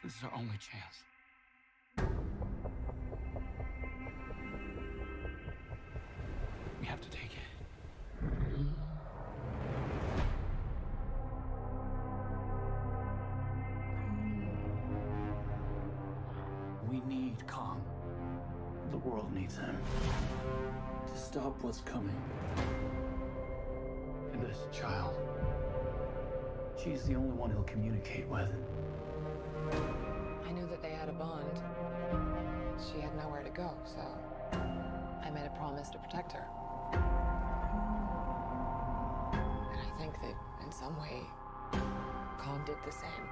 This is our only chance. We have to take it. We need Kong. The world needs him to stop what's coming. And this child, she's the only one he'll communicate with. I knew that they had a bond. She had nowhere to go, so I made a promise to protect her. And I think that in some way, Kong did the same.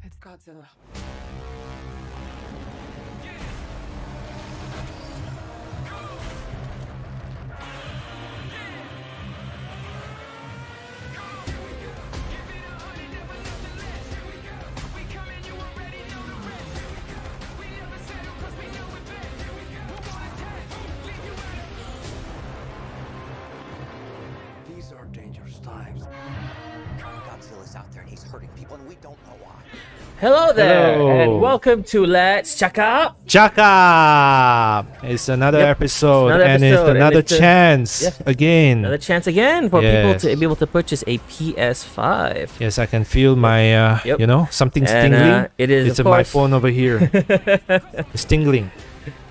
It's Godzilla. These are dangerous times. Godzilla's out there and he's hurting people and we don't know why. Hello there, Hello. and welcome to Let's Cakap. Cakap! It's another episode, another and episode, it's another and it's chance yeah. again. Another chance again for Yes. people to be able to purchase a PS5. Yes, I can feel my, Yep. something's And, tingling. it is, it's of in my course- phone over here. It's tingling.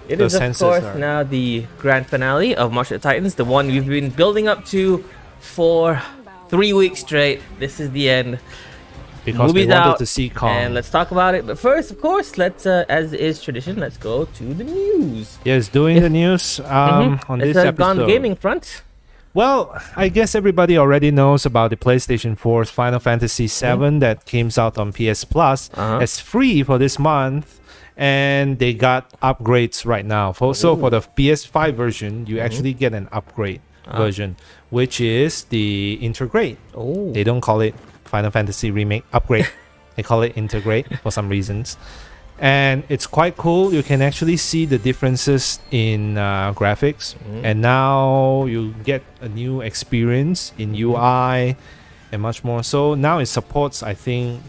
It The is, of sensors course, are- now the grand finale of March of the Titans, the one we've been building up to for 3 weeks straight. This is the end. Because we Movie's wanted out, to see Kong. and let's talk about it. But first, of course, let's, as is tradition, let's go to the news. Yes, doing the news on Let's this go on the episode. gaming front. Well, I guess everybody already knows about the PlayStation 4's Final Fantasy VII that came out on PS Plus as free for this month, and they got upgrades right now. So for the PS5 version, you actually get an upgrade version, which is the Integrate. Oh, They don't call it Final Fantasy Remake Upgrade. They call it Integrate for some reasons. And it's quite cool. You can actually see the differences in graphics. And now you get a new experience in UI and much more. So now it supports, I think,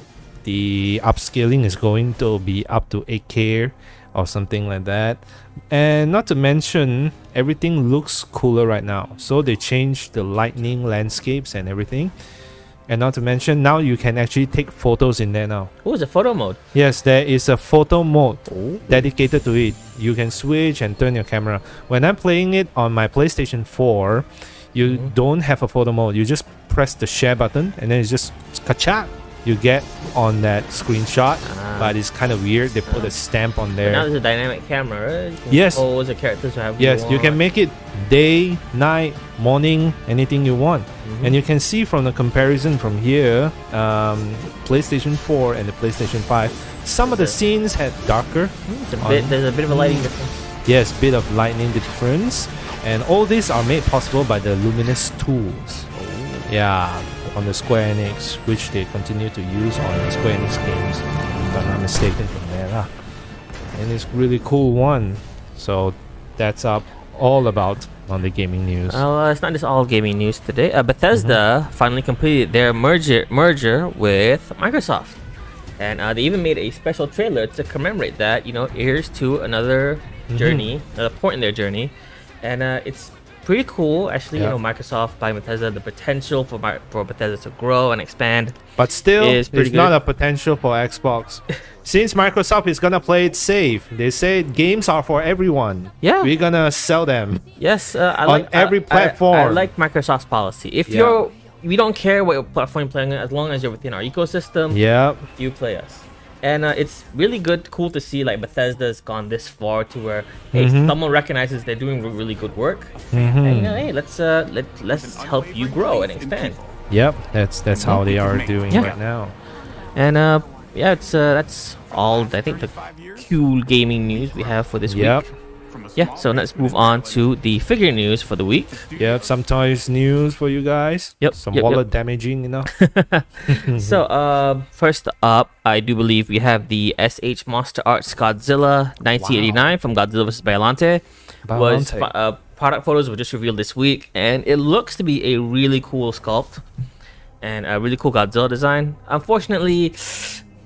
the upscaling is going to be up to 8K or something like that. And not to mention, everything looks cooler right now. So they changed the lighting landscapes and everything. And not to mention, now you can actually take photos in there now. oh, it's a photo mode. Yes, there is a photo mode dedicated to it. You can switch and turn your camera. When I'm playing it on my PlayStation 4, you don't have a photo mode. You just press the share button and then it's just ka-chak. You get on that screenshot, but it's kind of weird. They put a stamp on But there. now there's a dynamic camera, right? You can Yes. pose the characters who have Yes, you can make it day, night, morning, anything you want. And you can see from the comparison from here, PlayStation 4 and the PlayStation 5, some of the scenes had darker. There's a bit of a lighting difference. Yes, bit of lightning difference. And all these are made possible by the Luminous tools. Yeah, on the Square Enix, which they continue to use on the Square Enix games, if I'm not mistaken from there. Lah. And it's really cool one. So that's all about on the gaming news. It's not just all gaming news today. Bethesda finally completed their merger with Microsoft, and they even made a special trailer to commemorate that. Here's to another journey, another point in their journey, and it's pretty cool actually. Yeah. Microsoft buying Bethesda, the potential for Bethesda to grow and expand. But still, is it's pretty not good. a potential for Xbox. Since Microsoft is gonna play it safe, they say games are for everyone. Yeah. We're gonna sell them. Yes, I On like every platform. I like Microsoft's policy. If we don't care what platform you're playing on, as long as you're within our ecosystem. Yep. You play us. And it's really cool to see like Bethesda's gone this far to where hey, someone recognizes they're doing really good work. And hey, let's help you grow and expand. Yep. That's how they are doing Yeah. right now. And yeah, it's that's all I think the cool gaming news we have for this Yep. week. Yeah, so let's move on to the figure news for the week. Yep, some toys news for you guys. Yep, Some yep, wallet damaging, you know. So, first up, I do believe we have the SH Monster Arts Godzilla 1989 from Godzilla vs. Biollante. Biollante. Product photos were just revealed this week, and it looks to be a really cool sculpt and a really cool Godzilla design. Unfortunately,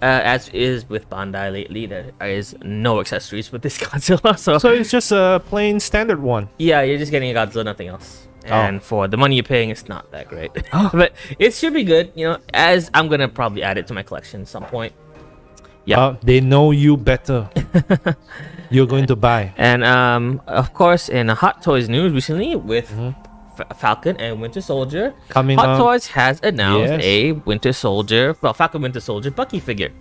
as is with Bandai lately, there is no accessories with this Godzilla. So it's just a plain standard one. Yeah, you're just getting a Godzilla, nothing else. And for the money you're paying, it's not that great. Oh. But it should be good, you know, as I'm going to probably add it to my collection at some point. Yeah. They know you better. You're going to buy. And of course, in Hot Toys news recently with Falcon and Winter Soldier, Coming Hot up. Toys has announced Yes. a Winter Soldier, well, Falcon Winter Soldier Bucky figure.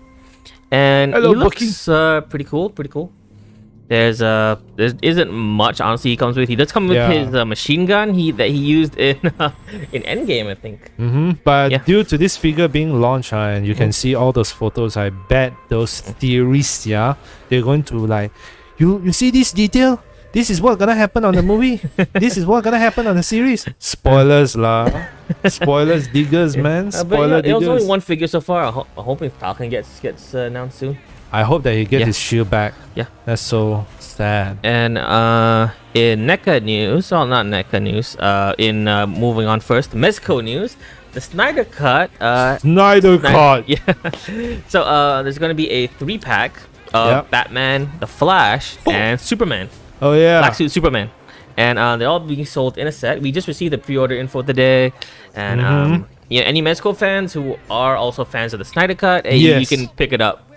And Hello, he looks pretty cool, pretty cool. There isn't much honestly he comes with. He does come with Yeah. his machine gun that he used in Endgame, I think. But Yeah. due to this figure being launched, and you can see all those photos, I bet those theories, yeah, they're going to like, you see this detail? This is what gonna happen on the movie. This is what gonna happen on the series. Spoilers lah. Spoilers diggers, man. But Spoiler it was only diggers. one figure so far. I'm hoping Falcon gets announced soon. I hope that he gets Yeah. his shield back. Yeah. That's so sad. And in NECA news, well, not NECA news. In moving on first, Mezco news, the Snyder Cut. Snyder Cut. Yeah. So there's gonna be a 3-pack of Yep. Batman, the Flash, and Superman. Oh yeah. Black Suit Superman. And they're all being sold in a set. We just received the pre-order info today. And yeah, any Mezco fans who are also fans of the Snyder Cut, hey, you Yes. can pick it up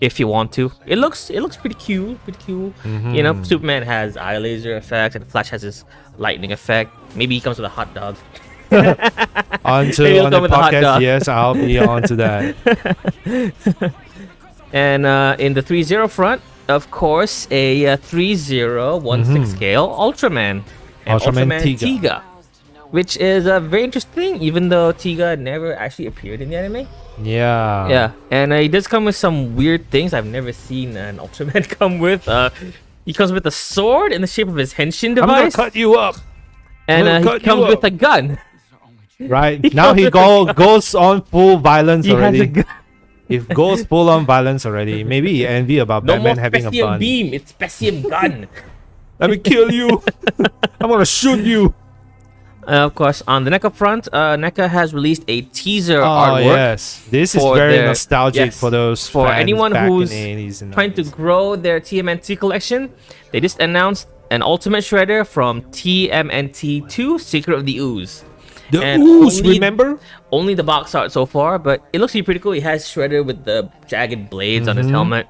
if you want to. It looks pretty cute, You know, Superman has eye laser effect, and Flash has his lightning effect. Maybe he comes with a hot dog. Onto Maybe he'll on the come with a hot podcast. dog. Yes, I'll be onto that. And in the 3-0 front, of course, a 3-0-1/6 scale Ultraman. And Ultraman Tiga. Tiga. Which is very interesting, even though Tiga never actually appeared in the anime. Yeah. Yeah, and he does come with some weird things I've never seen an Ultraman come with. He comes with a sword in the shape of his henshin I'm gonna device, cut you up. and gonna he cut you comes with up. a gun. Right now he goes on full violence He has a already. gun. If goes full on violence already, maybe he envy about No Batman more having a Specium bun. beam, it's Specium gun. Let me kill you. I'm gonna shoot you. Of course, on the NECA front, NECA has released a teaser Oh artwork yes, this is for very their- nostalgic yes, for those for fans anyone back who's in the 80s and trying to 90s. grow their TMNT collection. They just announced an Ultimate Shredder from TMNT 2 Secret of the Ooze. The and Ooze, only- remember? Only the box art so far, but it looks to be pretty cool. He has Shredder with the jagged blades on his helmet.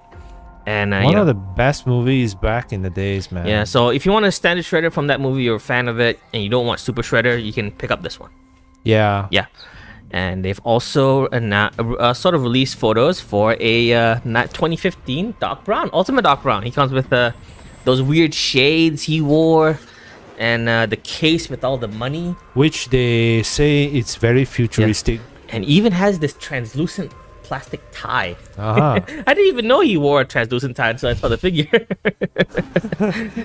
And One you know, of the best movies back in the days, man. yeah, so if you want a standard Shredder from that movie, you're a fan of it, and you don't want Super Shredder, you can pick up this one. Yeah. Yeah. And they've also sort of released photos for a 2015 Doc Brown, Ultimate Doc Brown. He comes with those weird shades he wore, and the case with all the money, Which they say it's very futuristic. and even has this translucent plastic tie. Uh-huh. I didn't even know he wore a translucent tie until I saw the figure.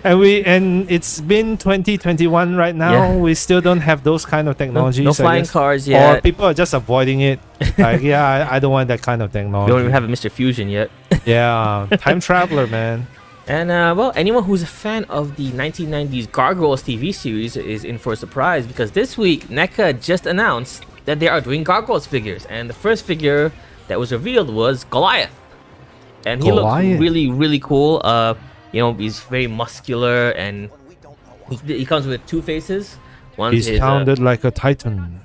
and it's been 2021 right now. Yeah. We still don't have those kind of technologies. no I flying guess. cars Or yet. people are just avoiding it. Like, yeah, I don't want that kind of We technology. don't even have a Mr. Fusion yet. Yeah, time traveler, man. And well, anyone who's a fan of the 1990s Gargoyles TV series is in for a surprise, because this week NECA just announced that they are doing Gargoyles figures, and the first figure that was revealed was Goliath, and he looks Goliath. really, really cool. You know, he's very muscular, and he comes with two faces. One's He's his sounded like a titan.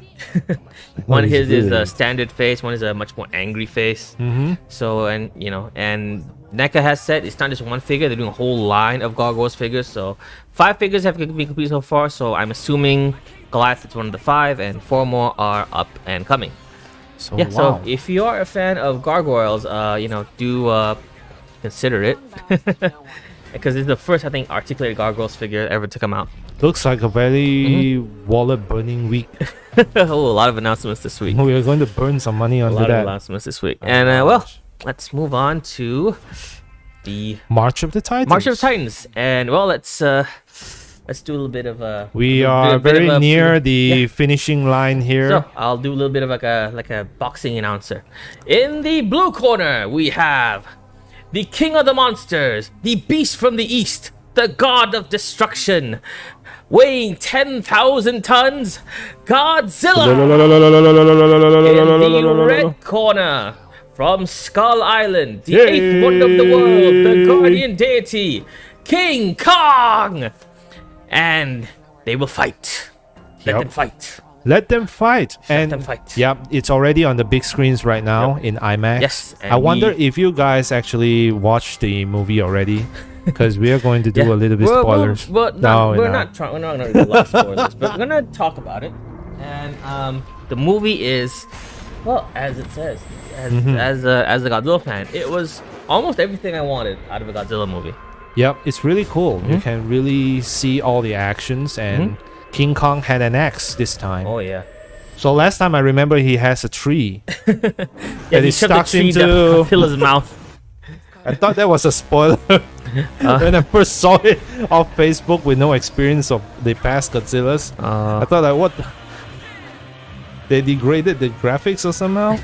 one he's his is really- a standard face, one is a much more angry face. Mm-hmm. So, and you know, and NECA has said it's not just one figure, they're doing a whole line of Gargoyles figures. So 5 figures have been complete so far, so I'm assuming Goliath is one of the 5, and 4 more are up and coming. So, Yeah, wow. so if you are a fan of Gargoyles, you know, do consider it. Because it's the first, I think, articulated Gargoyles figure ever to come out. Looks like a very wallet burning week. Oh, a lot of announcements this week. We are going to burn some money A onto lot of that. announcements this week. And well, let's move on to the March of the Titans. March of the Titans, and well, let's do a little bit of a. We a are bit very of a- near the yeah. finishing line here. So I'll do a little bit of like a boxing announcer. In the blue corner, we have the King of the Monsters, the Beast from the East, the God of Destruction, weighing 10,000 tons, Godzilla. In the red corner, from Skull Island, the eighth wonder of the world, the guardian deity, King Kong. And they will fight. Let Yep. them fight. Let them fight. Let them fight. Yep, it's already on the big screens right now in IMAX. Yes, and I wonder we- if you guys actually watched the movie already, because we are going to do Yeah. a little bit spoilers. We're not going to do a lot of spoilers, but we're going to talk about it. And the movie is, well, as it says, as a Godzilla fan, it was almost everything I wanted out of a Godzilla movie. Yep, it's really cool. Mm-hmm. You can really see all the actions, and King Kong had an axe this time. Oh yeah. So last time I remember he has a tree. Yeah, And he it shoved the stuck tree into- down till his mouth. I thought that was a spoiler when I first saw it off Facebook with no experience of the past Godzillas. I thought like, what? They degraded the graphics or somehow?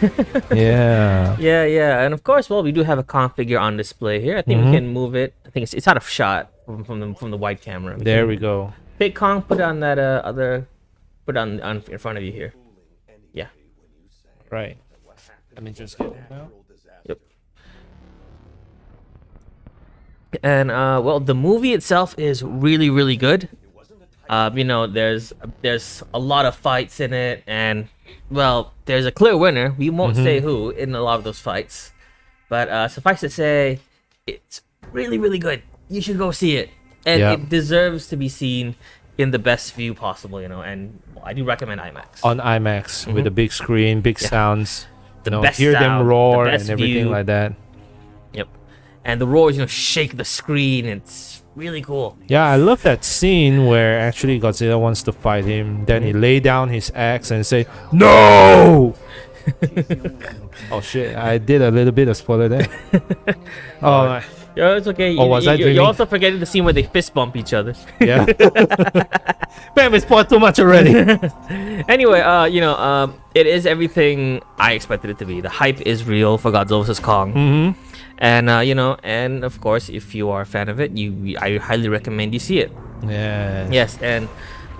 Yeah. Yeah, and of course, well, we do have a Kong figure on display here. I think we can move it. I think it's out of shot from the wide camera. There we go. Big Kong, put it on that put it on in front of you here. Yeah. Right. Let me just get it now. Yep. And well, the movie itself is really, really good. You know, there's a lot of fights in it, and well, there's a clear winner. We won't say who in a lot of those fights, but suffice to say, it's really, really good. You should go see it, and Yeah. it deserves to be seen in the best view possible. You know, and I do recommend IMAX. On IMAX with a big screen, big sounds. The You know, best hear them sound, the roar best and everything view. like that. Yep, and the roars, you know, shake the screen. It's really cool. Yeah, I love that scene where actually Godzilla wants to fight him. Then he lay down his axe and say, "No!" Oh shit! I did a little bit of spoiler there. Oh Yeah, it's okay. Or was I dreaming? You're also forgetting the scene where they fist bump each other. yeah. Bam! We spoiled too much already. Anyway, you know, it is everything I expected it to be. The hype is real for Godzilla vs Kong, and you know, and of course, if you are a fan of it, I highly recommend you see it. Yeah. Yes, and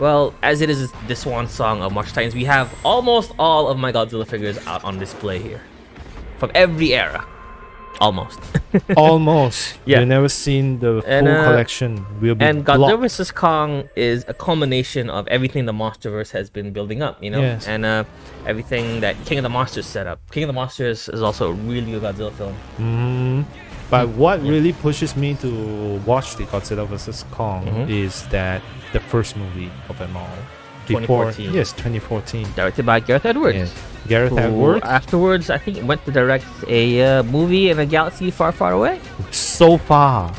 well, as it is the swan song of March Titans, we have almost all of my Godzilla figures out on display here, from every era, almost. Almost. Yeah. You've never seen the And, full collection. Will be And Godzilla blocked. vs Kong is a culmination of everything the MonsterVerse has been building up, you know, Yes. and everything that King of the Monsters set up. King of the Monsters is also a really good Godzilla film. But what really pushes me to watch the Godzilla vs Kong is that the first movie of them all. 2014. Yes, 2014. Directed by Gareth Edwards. Yes. Gareth who Edwards. Afterwards, I think went to direct a movie in a galaxy far, far away. So far.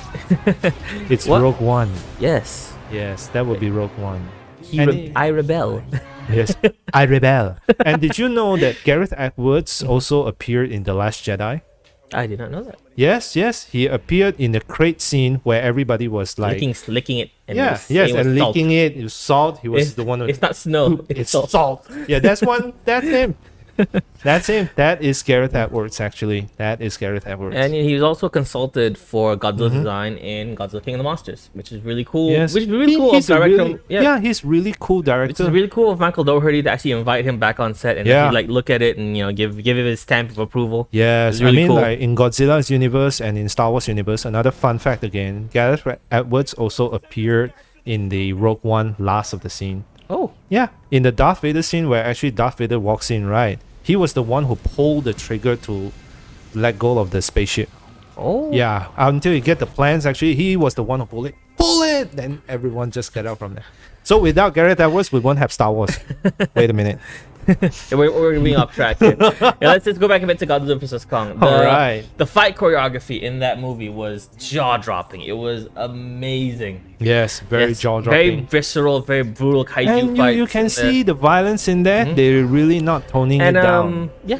It's What? Rogue One. Yes. Yes, that would be Rogue One. I rebel. Yes, I rebel. And did you know that Gareth Edwards also appeared in The Last Jedi? I did not know that. Yes, he appeared in the crate scene where everybody was like, Licking it. And yeah, saying yes, it was and salt. licking it. It was salt. He was the one who. It's not snow. It's salt. Yeah, that's one. That's him. That's him. That is Gareth Edwards. Actually, that is Gareth Edwards. And he was also consulted for Godzilla's design in Godzilla King of the Monsters, which is really cool. yes, Which is really cool of He's a director. really, yeah. he's really cool Which director. is really cool of Michael Dougherty to actually invite him back on set and Yeah. actually, like look at it and, you know, give it his stamp of approval. Yes, It's really I mean, cool. like in Godzilla's universe and in Star Wars universe, another fun fact again, Gareth Edwards also appeared in the Rogue One Last of the Scene. Oh, Yeah, in the Darth Vader scene where actually Darth Vader walks in, right? He was the one who pulled the trigger to let go of the spaceship. oh, Yeah, until you get the plans, actually, he was the one who pulled it. Pull it! Then everyone just get out from there. So without Gareth Edwards, we won't have Star Wars. Wait a minute. Yeah, we're being off track here. Yeah, let's just go back a bit to Godzilla vs Kong. Alright. The fight choreography in that movie was jaw-dropping. It was amazing. Yes, very Yes, jaw Very dropping. visceral, very brutal kaiju And fights. you can in there. see the violence in there. They're really not toning it And down. yeah,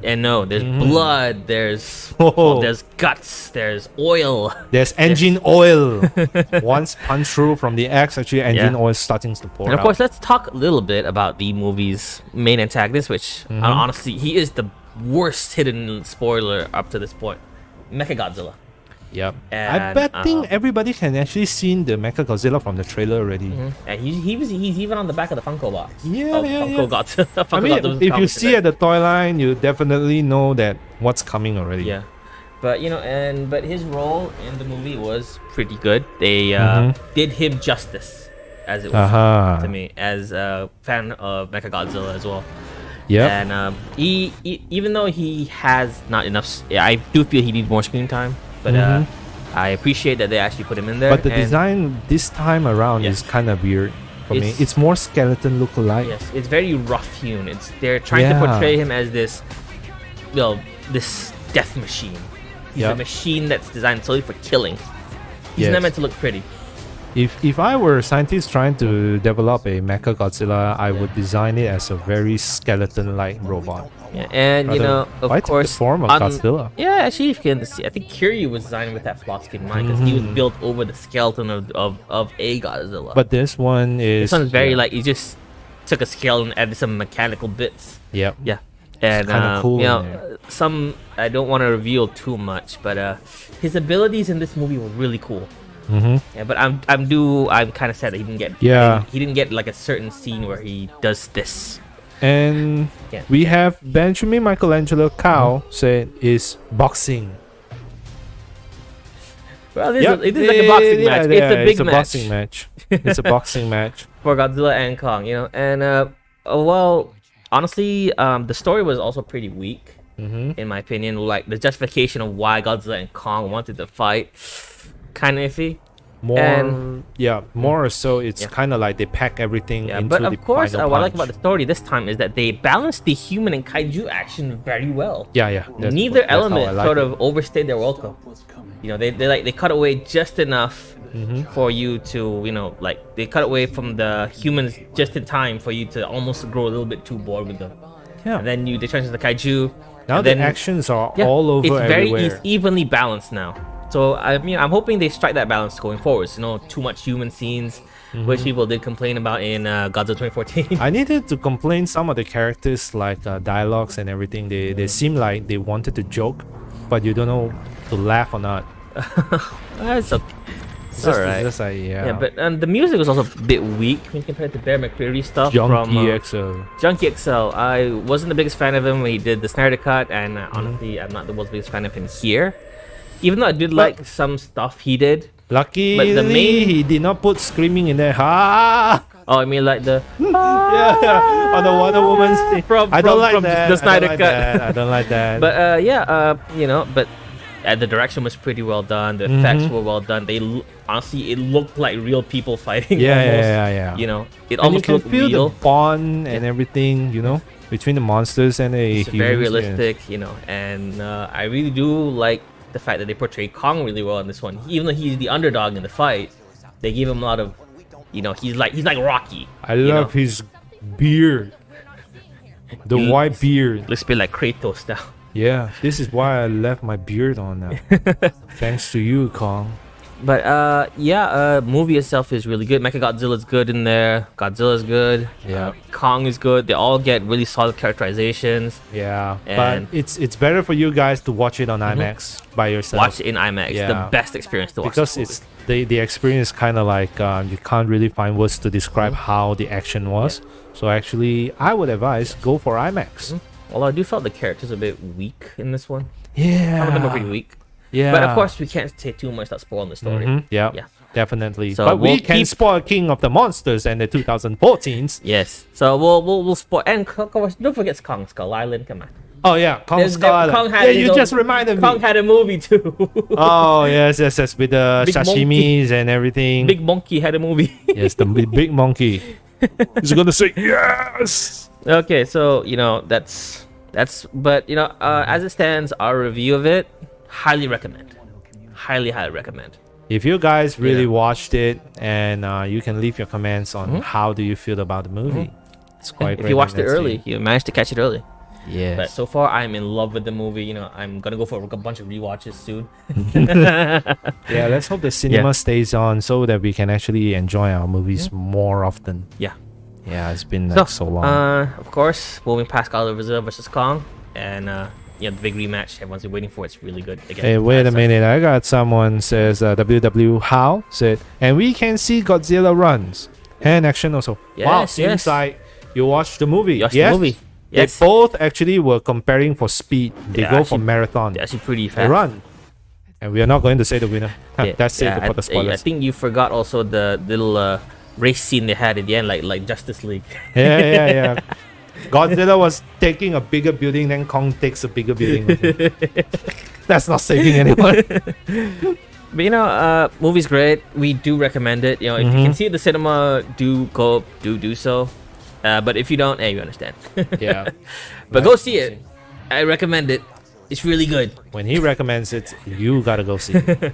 And no, there's blood, there's Oh. there's guts, there's oil. There's engine oil. Once punched through from the axe, actually engine Yeah. oil is starting to pour And of out. course, let's talk a little bit about the movie's main antagonist, which honestly, he is the worst hidden spoiler up to this point. Mechagodzilla. Yep. I And, bet think everybody can actually seen the Mechagodzilla from the trailer already. And he's even on the back of the Funko box. Yeah, yeah, Funko yeah. Godzilla. I Funko mean, Godzilla's if you comic see today. at the toy line, you definitely know that what's coming already. Yeah, but but his role in the movie was pretty good. They did him justice, as it was to me, as a fan of Mechagodzilla as well. Yeah. And he even though he has not enough, I do feel he needs more screen time. But I appreciate that they actually put him in there. But the and design this time around Yes. is kind of weird for me. It's- It's more skeleton look-alike. Yes, it's very rough hewn. They're trying to Yeah. portray him as this, this death machine. He's a Yep. machine that's designed solely for killing. He's Yes. not meant to look pretty. If I were a scientist trying to develop a Mechagodzilla, I would design it as a very skeleton-like robot. Yeah, and Rather, of why take the course, form of Godzilla? Yeah, actually, if you can see, I think Kiryu was designed with that philosophy in mind because he was built over the skeleton of a Godzilla. But this one is... this one's very yeah. like he just took a skeleton and added some mechanical bits. Yep. Yeah, and kinda cool in there. some I don't want to reveal too much, but his abilities in this movie were really cool. Yeah, but I'm kind of sad that he didn't get he didn't get like a certain scene where he does this. And Yeah. we have Benjamin Michelangelo Cow said is boxing. Well, it is like a boxing match. It's a big match. Boxing match. It's a boxing match. For Godzilla and Kong, and well, honestly, the story was also pretty weak, in my opinion. Like the justification of why Godzilla and Kong wanted to fight, kind of iffy. More or so. It's Yeah. kind of like they pack everything Yeah, into but the of course, final what I like punch. about the story this time is that they balanced the human and kaiju action very well. Yeah. Neither that's how I element like sort it. of overstayed their welcome. What's coming? They cut away just enough for you to they cut away from the humans just in time for you to almost grow a little bit too bored with them. Yeah. And then they turn to the kaiju. Now and the then, actions are yeah, all over it's very everywhere. evenly balanced now. So I'm hoping they strike that balance going forwards. Too much human scenes, which people did complain about in Godzilla 2014. I needed to complain some of the characters like dialogues and everything. They seem like they wanted to joke, but you don't know to laugh or not. That's okay. It's Just- alright. just like, Yeah, but the music was also a bit weak when compared to Bear McCreary stuff from Junkie XO. Junkie XL. I wasn't the biggest fan of him when he did the Snyder Cut, and honestly, I'm not the world's biggest fan of him here. Even though I did like some stuff he did. Luckily, But the main- he did not put screaming in there. Ha! Oh, I mean like the Yeah, on the Wonder Woman's thing. From- I don't from- like from that. the Snyder I don't like Cut. that. I don't like that. But but the direction was pretty well done. The effects were well done. Honestly, it looked like real people fighting. Yeah, almost. yeah. It And you almost can looked feel real. the bond and everything, between the monsters and the It's humans. very yeah. realistic, and I really do like the fact that they portray Kong really well in this one. Even though he's the underdog in the fight, they give him a lot of, he's like Rocky. I love his beard. The He- white beard. Looks a bit like Kratos now. Yeah, this is why I left my beard on now. Thanks to you, Kong. But movie itself is really good. Mechagodzilla's good in there. Godzilla's good. Yeah. Kong is good. They all get really solid characterizations. Yeah, And- but it's better for you guys to watch it on IMAX by yourself. Watch it in IMAX. Yeah. The best experience to watch. because this it's the experience kind of like you can't really find words to describe how the action was. So actually, I would advise go for IMAX. movie. Although I do felt the characters a bit weak in this one. Yeah, Some of them are pretty weak. Yeah, But of course, we can't say too much that's spoiling the story. Yeah, Yeah. definitely. So but we we'll can keep- spoil King of the Monsters and the 2014s. Yes. So we'll spoil. And of course, don't forget Kong Skull Island. Come on. Oh yeah, Kong There's- Skull Island. Kong had Yeah, his you own- just reminded Kong me. had a movie too. Oh yes, with the Big sashimis and everything. Big Monkey had a movie. Yes, the big monkey. He's gonna say yes. Okay, so that's but as it stands, our review of it, highly recommend. Highly recommend. If you guys really Yeah. watched it, and you can leave your comments on how do you feel about the movie. It's quite If great. you watched it and that's early, you managed to catch it early. Yes. But so far, I'm in love with the movie. You know, I'm gonna go for a bunch of rewatches soon. Yeah, let's hope the cinema stays on so that we can actually enjoy our movies more often. Yeah. Yeah, it's been like so long. Of course, moving past Godzilla vs Kong, and the big rematch everyone's been waiting for. It's really good. Again, Hey, wait a minute. I got someone says WW How said, and we can see Godzilla runs. Hand action also. Wow, Yes, seems yes. like you watched the movie. Watch Yes. the movie. Yes. They both actually were comparing for speed. They Yeah, go for actually- marathon. They're actually pretty They fast. run. And we are not going to say the winner. That's it for the I spoilers. think you forgot also the little race scene they had at the end, like Justice League. Yeah. Godzilla was taking a bigger building, then Kong takes a bigger building. That's not saving anyone. But you know, movie's great. We do recommend it. You know, if you can see it at the cinema, do so. But if you don't, hey, we understand. Yeah. But go see it. I recommend it. It's really good. When he recommends it, you gotta go see it.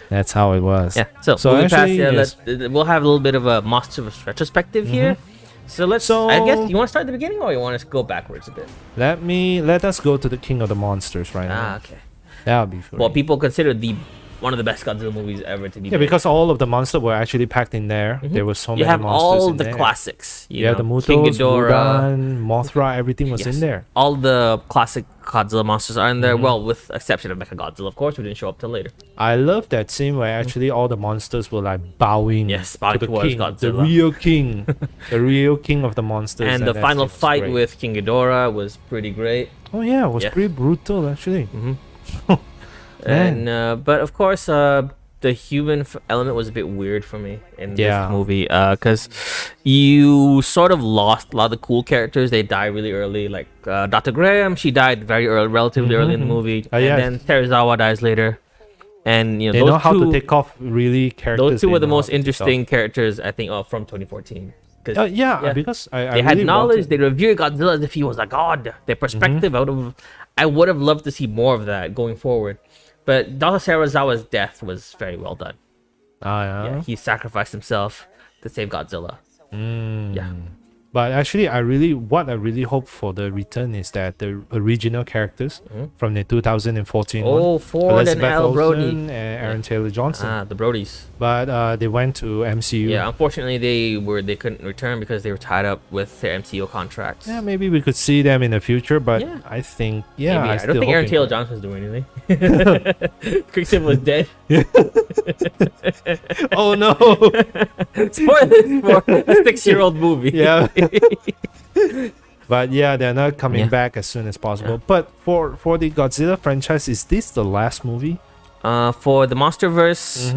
That's how it was. Yeah. So, So moving actually, past, we'll have a little bit of a Monsterverse retrospective here. So let's. I guess you want to start at the beginning, or you want to go backwards a bit. Let us go to the King of the Monsters right now. Okay. That would be Well, great. people consider one of the best Godzilla movies ever to be Yeah, made. because all of the monsters were actually packed in there. There were so you many have monsters all in the there. classics. You Yeah, know, the Mutos, King Ghidorah, Mudan, Mothra, everything was Yes. in there. all the classic Godzilla monsters are in there. Well, with exception of Mechagodzilla, of course, who didn't show up till later. I love that scene where actually all the monsters were like bowing, Yes, bowing to the towards king, the Godzilla. real king, the real king of the monsters. And the that's final just fight great. with King Ghidorah was pretty great. Oh yeah, it was Yeah. pretty brutal actually. And but of course, the human element was a bit weird for me in Yeah. this movie, because you sort of lost a lot of the cool characters. They die really early, like Dr. Graham. She died very early, relatively early in the movie, yeah. and then Teruzawa dies later. And you know, They those know how two, to take off really characters. those two they were the know how most to take off. interesting characters, I think, from 2014. 'Cause Yeah, because I they had really knowledge. wanted- They reviewed Godzilla as if he was a god. Their perspective, I would have loved to see more of that going forward. But Dr. Serizawa's death was very well done. yeah. Yeah, he sacrificed himself to save Godzilla. Yeah, But actually, what I really hope for the return is that the original characters from the 2014 Oh, one, Ford and Elizabeth Al Brody. Olsen and Aaron Taylor Johnson, the Brodies. but they went to MCU. Yeah, unfortunately they couldn't return because they were tied up with their MCU contracts. Yeah, maybe we could see them in the future, but Yeah. I think, Maybe. I still don't think Aaron hoping Taylor for- Johnson's doing anything. Quicksilver was dead. Oh no! Spoilers for a 6-year-old movie. Yeah. But yeah, they're not coming Yeah. back as soon as possible. But for the Godzilla franchise, is this the last movie? For the MonsterVerse,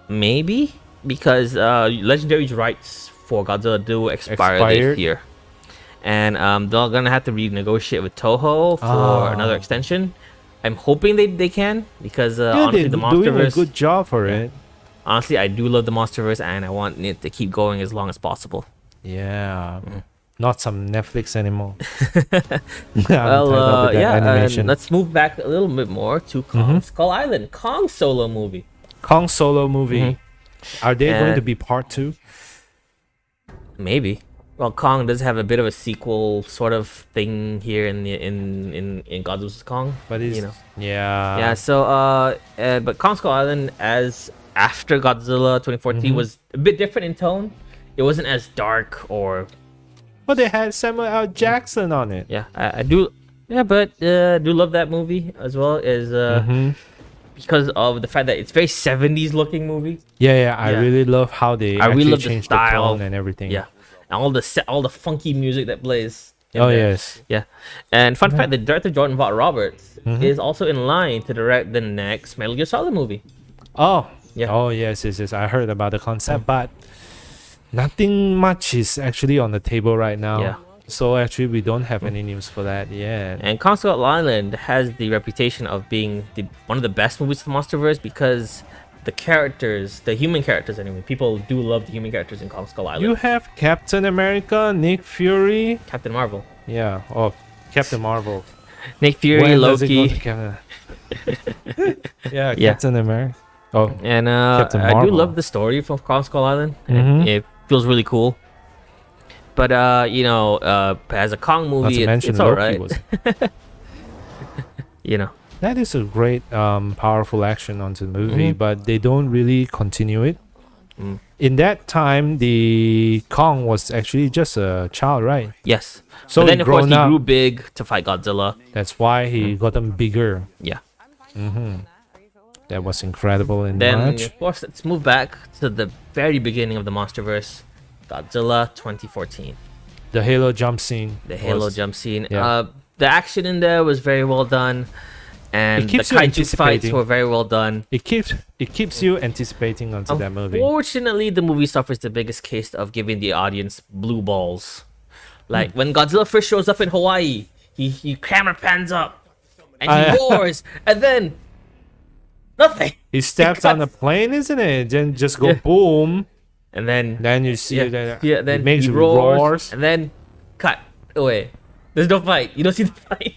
maybe, because Legendary's rights for Godzilla do expire Expired. this year, and they're gonna have to renegotiate with Toho for another extension. I'm hoping they can, because honestly, they're the doing a MonsterVerse. good job for it. Honestly, I do love the MonsterVerse, and I want it to keep going as long as possible. Yeah. Not some Netflix anymore. Well, animation. and let's move back a little bit more to Kong Skull Island, Kong solo movie. Kong solo movie. Are they going to And- be part 2? Maybe. Well, Kong does have a bit of a sequel sort of thing here in Godzilla vs Kong, But it's, you know. yeah. Yeah. So but Kong Skull Island as after Godzilla 2014 was a bit different in tone. It wasn't as dark or But they had Samuel L. Jackson on it. yeah. I do but do love that movie as well as because of the fact that it's very 70s looking movie. Yeah, I Yeah. really love how they I actually really love the changed the style. tone and everything. Yeah. And all the funky music that plays. in Oh there. yes. Yeah, and fun fact: the director Jordan Vogt Roberts is also in line to direct the next Metal Gear Solid movie. Oh. Yeah. Oh yes. I heard about the concept, but nothing much is actually on the table right now. Yeah. So actually, we don't have any news for that yet. And Kong Skull Island has the reputation of being one of the best movies of the MonsterVerse because the characters, the human characters anyway, people do love the human characters in Kong Skull Island. You have Captain America, Nick Fury. Captain Marvel, Yeah. Oh, Captain Marvel. Nick Fury, When does it go Loki, to Captain- yeah, Yeah. Captain America. Oh, and Captain I do Marvel. love the story from Kong Skull Island. Mhm. It feels really cool. But as a Kong Not movie, to mention it's Loki alright. was. That is a great, powerful action onto the movie, but they don't really continue it. In that time, the Kong was actually just a child, right? Yes. So but then, of course, he up. grew big to fight Godzilla. That's why he got them bigger. Yeah. That was incredible in Then, March. of course, let's move back to the very beginning of the MonsterVerse, Godzilla 2014. The Halo jump scene. The Halo jump scene. Yeah. The action in there was very well done, and the keeps you kaiju fights anticipating. were very well done. It keeps you anticipating onto that movie. Unfortunately, the movie suffers the biggest case of giving the audience blue balls. Like when Godzilla first shows up in Hawaii, he camera pans up, and he roars, and then nothing. He steps on the plane, isn't it? Then just go boom, and then you see that then it makes he you roars, and then cut away. There's no fight. You don't see the fight.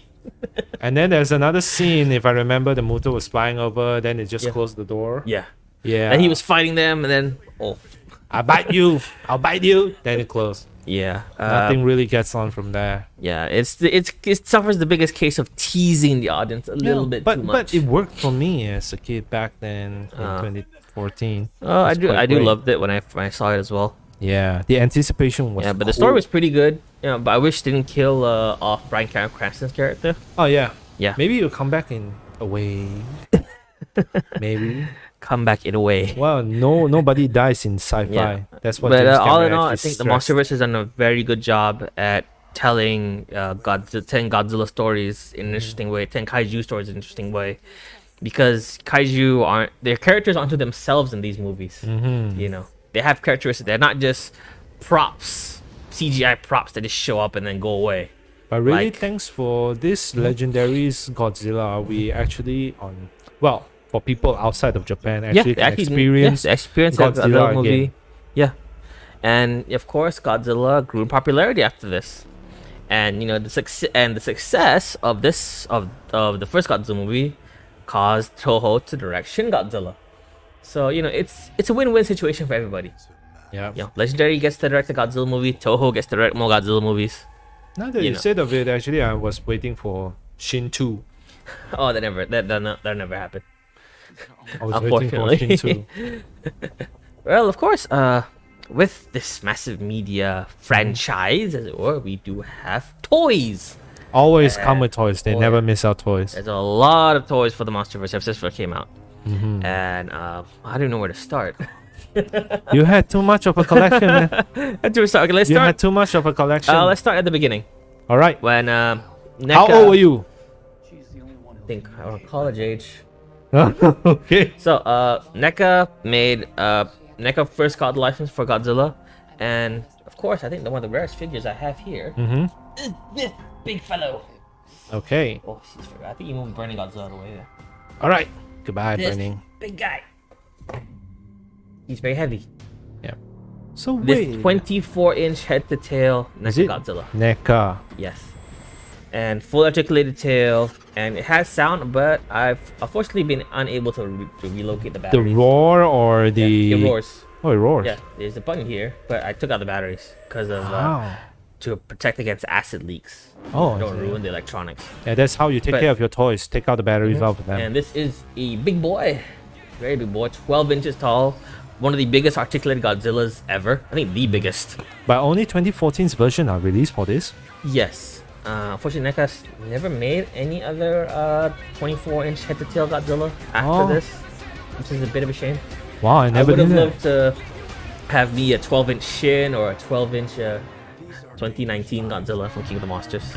And then there's another scene, if I remember, the motor was flying over, then it just closed the door. Yeah. Yeah. And he was fighting them, and then I'll bite you. Then it closed. Yeah. Nothing really gets on from there. Yeah, it suffers the biggest case of teasing the audience a little bit too much. But it worked for me as a kid back then in 2014. Oh, I do loved it when I saw it as well. Yeah, the anticipation was. Yeah, but the story was pretty good. But I wish they didn't kill off Bryan Cranston's character. Oh yeah. Yeah. Maybe you'll come back in a way. Maybe. Come back in a way. Well, nobody dies in sci-fi. Yeah. That's what. But James all Cameron in all, I actually think the stressed. MonsterVerse has done a very good job at telling Godzilla stories in an interesting way, 10 kaiju stories in an interesting way, because kaiju their characters aren't to themselves in these movies. They have characteristics. They're not just props, CGI props that just show up and then go away. But really, thanks for this legendary Godzilla. We actually for people outside of Japan actually can experience Godzilla movie. again. Yeah, and of course, Godzilla grew in popularity after this, and the success of the first Godzilla movie caused Toho to direct Shin Godzilla. So it's a win-win situation for everybody. Yeah. Legendary gets to direct the Godzilla movie. Toho gets to direct more Godzilla movies. Now that you said of it, actually, I was waiting for Shin 2. Oh, that never happened. I was waiting for Shin 2. Well, of course, with this massive media franchise, as it were, we do have toys. Always come with toys. They never miss out toys. There's a lot of toys for the MonsterVerse ever since it came out. And I don't know where to start. You had too much of a collection, man. Okay, let's You start. had too much of a collection. Let's start at the beginning. All right. When How old were you? I think around college age. Okay. So NECA made NECA first got the license for Godzilla, and of course I think one of the rarest figures I have here is this big fellow. Okay. Oh, I think you moved Burning Godzilla out of the way there. All right. Goodbye, This Burning. big guy. He's very heavy. Yeah. So This wait. 24-inch head to tail Is it Mechagodzilla. NECA? Yes. And full articulated tail, and it has sound, but I've unfortunately been unable to relocate the The batteries. roar or the? Yeah, it roars. Oh, it roars. Yeah, there's a button here, but I took out the batteries because of Wow. to protect against acid leaks. Oh, Don't ruin the electronics. yeah, that's how you take care of your toys. Take out the batteries out of them. And this is a big boy, very big boy, 12 inches tall, one of the biggest articulated Godzillas ever. I think the biggest. But only 2014's version are released for this. Yes. Unfortunately, NECA's never made any other 24-inch head-to-tail Godzilla after this, which is a bit of a shame. Wow, I I never would have knew that. loved to have me a 12-inch Shin or a 12-inch 2019 Godzilla from King of the Monsters.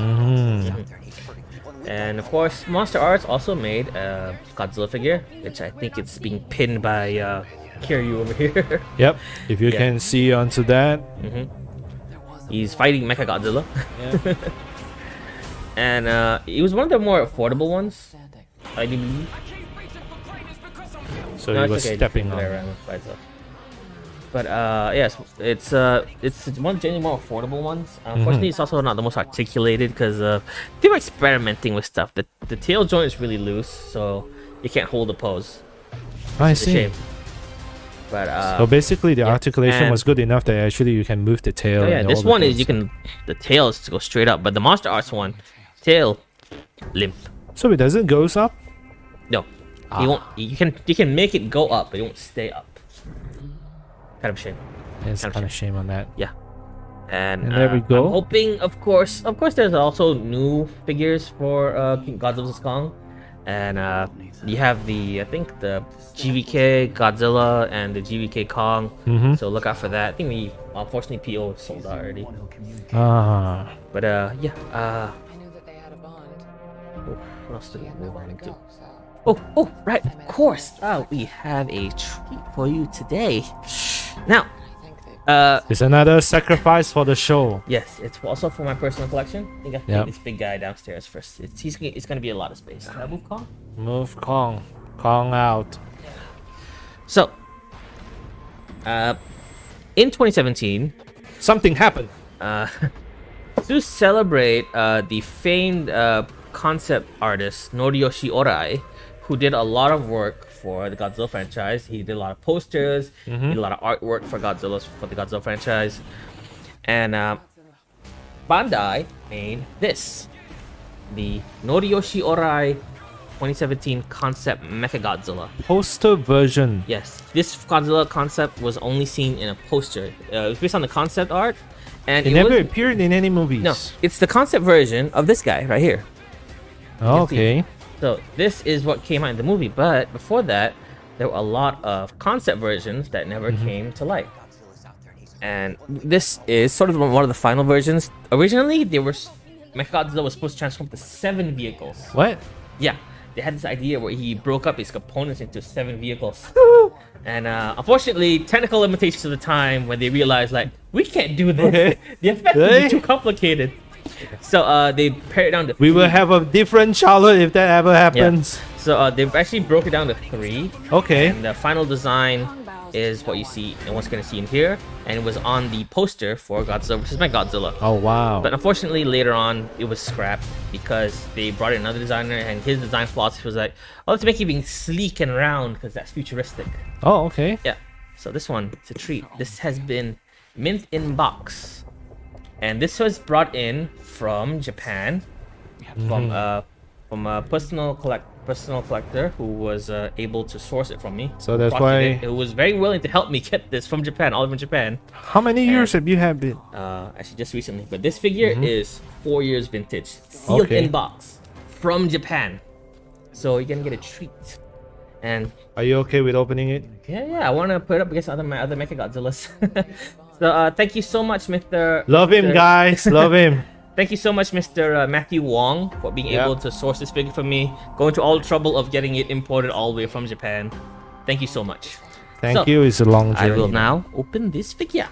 And of course, Monster Arts also made a Godzilla figure, which I think it's being pinned by Kiryu over here. Yep. If you can see onto that. He's fighting Mechagodzilla. Yeah. And it was one of the more affordable ones, I do believe. So No, he it's was okay, stepping just on. move it around by itself. But yes, it's one of the more affordable ones. Unfortunately, it's also not the most articulated because they were experimenting with stuff. The tail joint is really loose, so you can't hold the pose. I It's a see. shame. But So basically, the yeah, articulation and- was good enough that actually you can move the tail. oh, yeah, and this all the one is things. you can the tail is to go straight up, but the Monster Arts one, tail limp. So it doesn't goes up. No, you won't. You can make it go up, but it won't stay up. Kind of shame. It's Kind of kind of shame on that. Yeah. And there we go. I'm hoping, of course, there's also new figures for Godzilla's Kong, and you have I think the GVK Godzilla and the GVK Kong. Mhm. So look out for that. I think we unfortunately PO is sold out already. Ah. But yeah. I knew that they had a bond. What else did She we had move nowhere to on to? go, so Oh, right, of course. We have a treat for you today. Now, I think that It's another sacrifice for the show. yes, it's also for my personal collection. I think I Yep. put this big guy downstairs first. It's gonna be a lot of space. Can I move Kong? Move Kong. Kong out. So, in 2017, Something happened. to celebrate the famed concept artist Noriyoshi Orai, who did a lot of work for the Godzilla franchise. He did a lot of posters, he did a lot of artwork for the Godzilla franchise, and Bandai made this, the Noriyoshi Orai 2017 concept Mechagodzilla. Poster version. Yes, this Godzilla concept was only seen in a poster. It was based on the concept art, and It it never was, appeared in any movies. no, it's the concept version of this guy right here. Okay. So this is what came out in the movie, but before that, there were a lot of concept versions that never came to light. And this is sort of one of the final versions. Originally, Mechagodzilla was supposed to transform to 7 vehicles. What? Yeah, they had this idea where he broke up his components into 7 vehicles. And unfortunately, technical limitations of the time, when they realized, like, we can't do this. Okay. The effect Really? is too complicated. So they pared it down to We will 3. have a different Charlotte if that ever happens. So they've actually broke it down to 3. Okay. And the final design is what you see and what's going to see in here. And it was on the poster for Godzilla vs. Mechagodzilla. Oh wow. But unfortunately, later on, it was scrapped because they brought in another designer, and his design philosophy was like, oh, let's make it even sleek and round because that's futuristic. Oh okay. Yeah. So this one, it's a treat. This has been mint in box. And this was brought in from Japan, from a personal collector who was able to source it from me. So that's Brought why- it was very willing to help me get this from Japan, all from Japan. How many years have you had been? Actually, just recently. But this figure is 4 years vintage, sealed Okay. in box from Japan. So you're gonna get a treat. And Are you okay with opening it? yeah, I want to put it up against my other Mechagodzillas. So thank you so much, Mr. Love him, Mr. guys. Love him. Thank you so much, Mr. Matthew Wong, for being Yeah. able to source this figure for me. Going to all the trouble of getting it imported all the way from Japan. Thank you so much. Thank So, you. It's a long I journey. will now open this figure.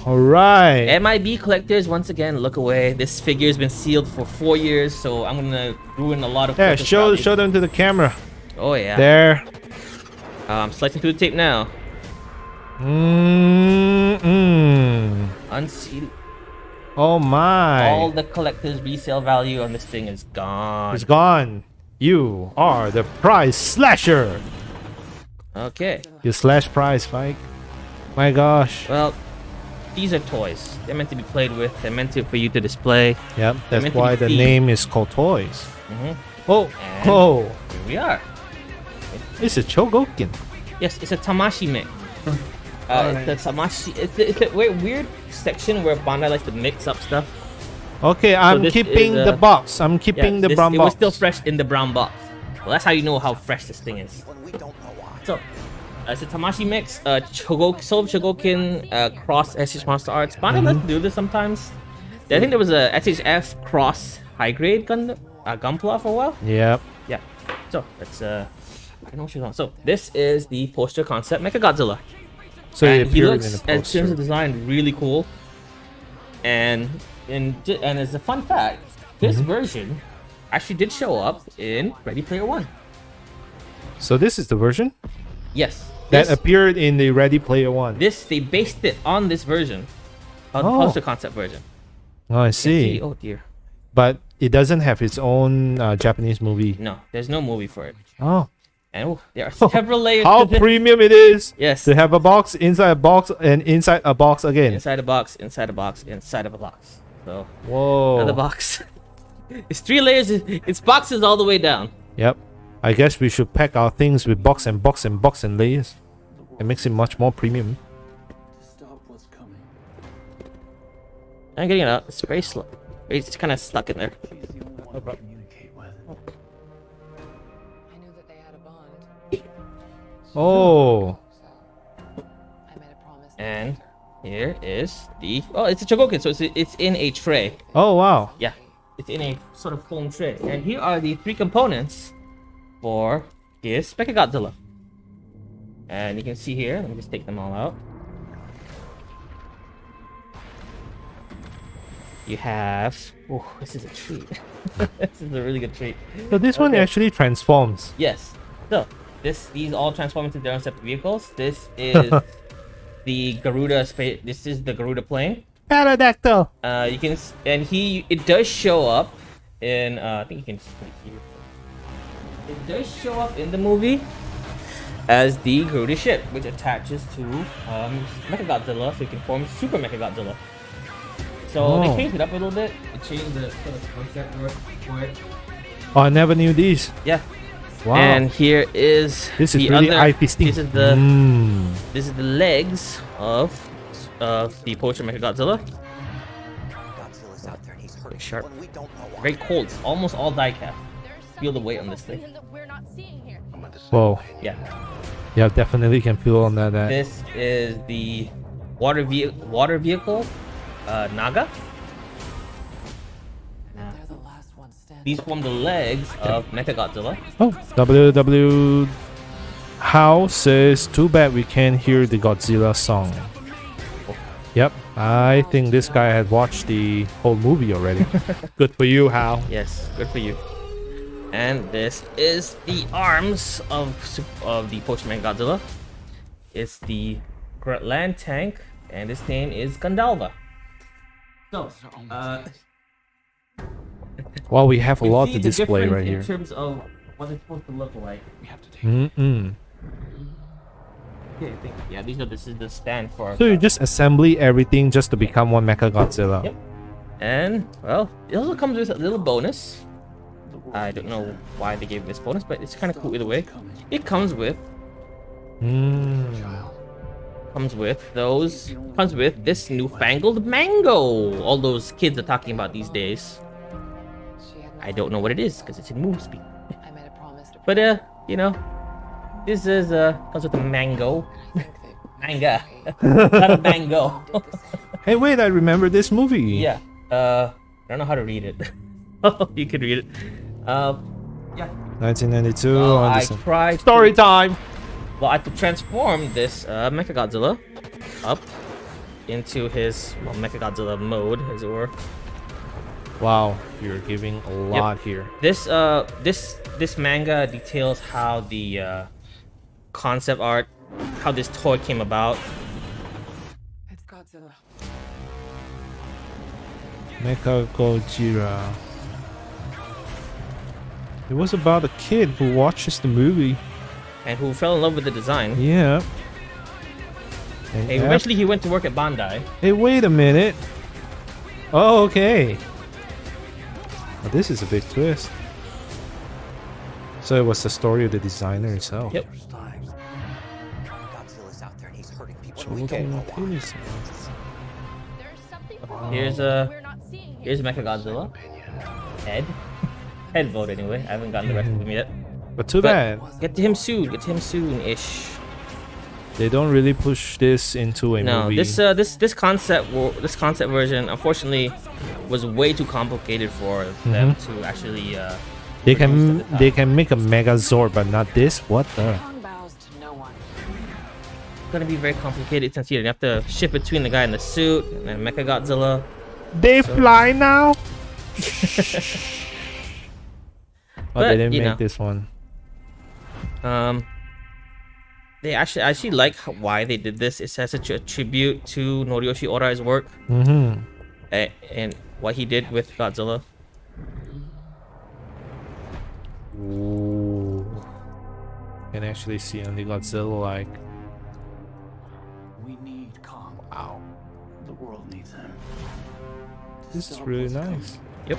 All right. MIB collectors, once again, look away. This figure has been sealed for 4 years, so I'm gonna ruin a lot of. Yeah, collector's show value. them to the camera. Oh yeah. There. I'm slicing through the tape now. Unsealed. Oh my. All the collector's resale value on this thing is gone. It's gone. You are the prize slasher. Okay. You slash prize, Mike. My gosh. Well, these are toys. They're meant to be played with. They're meant for you to display. Yep, that's meant to why be the themed. name is called Toys. Mhm. Oh, And- oh. Here we are. It's a Chogokin. Yes, it's a Tamashi mix. It's a Tamashi. It's a weird section where Bandai likes to mix up stuff. Okay, I'm this keeping is, the box. I'm keeping the brown it box. was still fresh in the brown box. Well, that's how you know how fresh this thing is. When we don't know why. So, it's a Tamashi mix, Soul Chogokin cross SH Monster Arts. Bandai likes to do this sometimes. I think there was a SHF cross high grade Gunpla for a while. Yep. Yeah. So let's I know what you're on. So this is the poster concept Mechagodzilla. So it And he appeared looks, in the in terms poster. of design, really cool. And as a fun fact, this version actually did show up in Ready Player One. So this is the version Yes. that This, appeared in the Ready Player One. they based it on this version, on the Oh. poster concept version. Oh, I see. Oh dear. But it doesn't have its own Japanese movie. No, there's no movie for it. Oh, And there are several layers How to this. premium it is Yes. to have a box inside a box and inside a box again. Inside a box, inside a box, inside of a box. So Whoa. another box. It's 3 layers. It's boxes all the way down. Yep. I guess we should pack our things with box and box and box and layers. It makes it much more premium. To stop what's coming. I'm getting it out. It's very slow. It's kind of stuck in there. She's the only one to communicate with. I knew that they had a bond. Oh. So I made a promise to And protect her. here is the... Oh, it's a Chogokin, so it's in a tray. Oh, wow. Yeah, it's in a sort of foam tray. And here are the 3 components for his Mechagodzilla. And you can see here, let me just take them all out. You have... Oh, this is a treat. This is a really good treat. So this one Okay. actually transforms. Yes. So, these all transform into their own separate vehicles. This is the Garuda space. This is the Garuda plane. Pterodactyl. You can and it does show up in I think you can just put it here. It does show up in the movie as the Garuda ship, which attaches to Mechagodzilla, so you can form Super Mechagodzilla. So they Oh. changed it up a little bit. It changed the sort of concept for it. Oh, I never knew these. Yeah. Wow. And here is this is the really other, eye-feasting. This is the Mm. this is the legs of the poacher Mechagodzilla. Godzilla's out there and he's hurting Sharp. people and we don't know why. Very cold. It's almost all die cast. Feel the weight on this thing. We're not seeing here. Whoa. Yeah. Yeah, definitely can feel on that. This is the water vehicle, Naga. They're the last ones standing. These form the legs of Mechagodzilla. Oh, WW How says, too bad we can't hear the Godzilla song. Yep, I think this guy had watched the whole movie already. Good for you, Hal. Yes, good for you. And this is the arms of the poacher Mechagodzilla. It's the land tank, and its name is Gandalva. So, Well, we have a you lot see to the display difference right here. in terms of what it's supposed to look like. We have to take Mm-mm. Okay, I think, yeah, this is the stand for. So you just assembly everything just to become one Mechagodzilla. Yep. And well, it also comes with a little bonus. I don't know why they gave this bonus, but it's kind of cool either way. It comes with Mm. comes with this newfangled mango. All those kids are talking about these days. She had no I don't know what it is because it's in movie speak. I made a promise to But you know, this is comes with a mango. think that Manga. Not a mango. Hey, wait, I remember this movie. Yeah. I don't know how to read it. Oh, you can read it. Yeah. 1992. Well, on I December. tried. Story time. Well, I could transform this Mechagodzilla up into his Mechagodzilla mode, as it were. Wow, you're giving a lot here. This manga details how the concept art, how this toy came about. it's Godzilla. Mechagodzilla. It was about a kid who watches the movie. And who fell in love with the design. Yeah. And And eventually he went to work at Bandai. Hey, wait a minute. Oh, okay. Oh, this is a big twist. So it was the story of the designer himself. Yep. Godzilla's out there and he's hurting people and we don't Chogokin know why. penis. There's something wrong. Here's We're not seeing here. here's Mechagodzilla. Head. Head vote anyway. I haven't gotten the rest of them yet. But too But bad. get to him soon. Get to him soon-ish. They don't really push this into a No, movie. this concept version unfortunately was way too complicated for them to actually. they produce can at the they time. can make a Megazord, but not this. What the? Tongue bows to no one. It's gonna be very complicated since you have to shift between the guy in the suit and then Mechagodzilla. They fly now. Oh, But, they didn't you make know. this one. They actually like why they did this. It's as a tribute to Noriyoshi Orai's work Mm-hmm. and what he did with Godzilla. Ooh. can actually see only Godzilla like. We need Kong. Wow. The world needs him. To This is stop really what's coming. nice. Yep.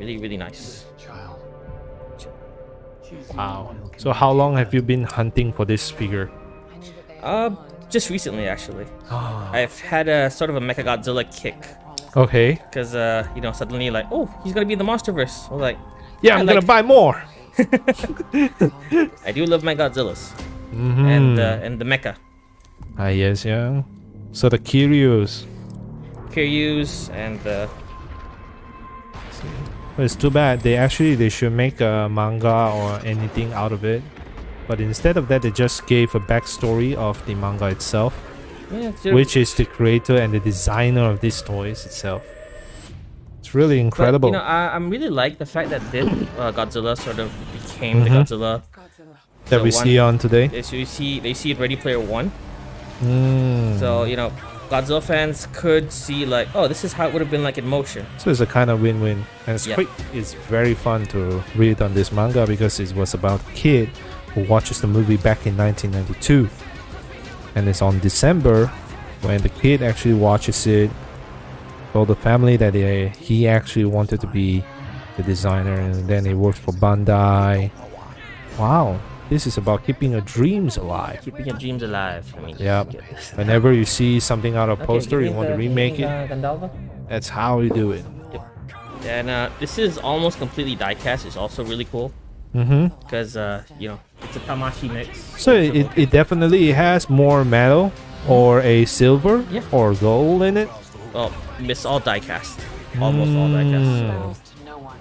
Really, really nice. This child. She's the only Wow. one who can So make how it long have better. you been hunting for this figure? I knew that they had a bond. Just recently, actually. Ah. I've had a sort of a Mechagodzilla kick. I made a promise. Okay. Because, you know, suddenly like, oh, he's gonna be in the Monsterverse. I was like, Yeah, I I'm like- gonna buy more. I do love my Godzillas. Mm-hmm. And the Mecha. Ah, yes, yeah. So the Curios. Kiryus and the... But it's too bad. They should make a manga or anything out of it. But instead of that, they just gave a backstory of the manga itself, Yeah, which is the creator and the designer of these toys itself. It's really incredible. But, you know, I really like the fact that this Godzilla sort of became the Mhm. Godzilla. Godzilla. that we the see on today. They see Ready Player One. Mm. So, you know, Godzilla fans could see like, oh, this is how it would have been like in motion. So it's a kind of win-win, and Yep. it's very fun to read on this manga because it was about a kid who watches the movie back in 1992, and it's on December when the kid actually watches it. Told the family that he actually wanted to be the designer, and then he works for Bandai. Wow, this is about keeping your dreams alive. Keeping your dreams alive. I mean, Yep. get this. Whenever you see something out of Okay, poster, give you me want to the- give remake me it. the Gandalf. That's how you do it. And this is almost completely die-cast. It's also really cool Mm-hmm. because you know, it's a Tamashi mix. So it definitely has more metal or a silver Yeah. or gold in it. Well, it's all die-cast. Almost all die-cast. Exposed to no one.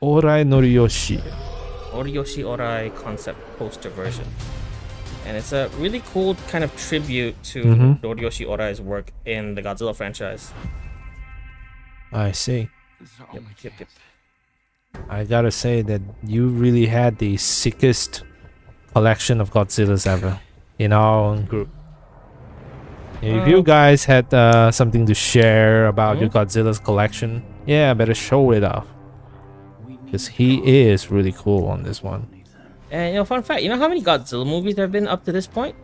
Orai Noriyoshi. Oriyoshi Orai concept poster version. And it's a really cool kind of tribute to Mhm. Oriyoshi Orai's work in the Godzilla franchise. I see. This is our Yep, only yep, yep. chance. I gotta say that you really had the sickest collection of Godzillas ever in our own group. If you guys had something to share about your Godzilla's collection, yeah, better show it off. We need Because he Kong. is really cool on this one. Needs him. And you know, fun fact, you know how many Godzilla movies there have been up to this point?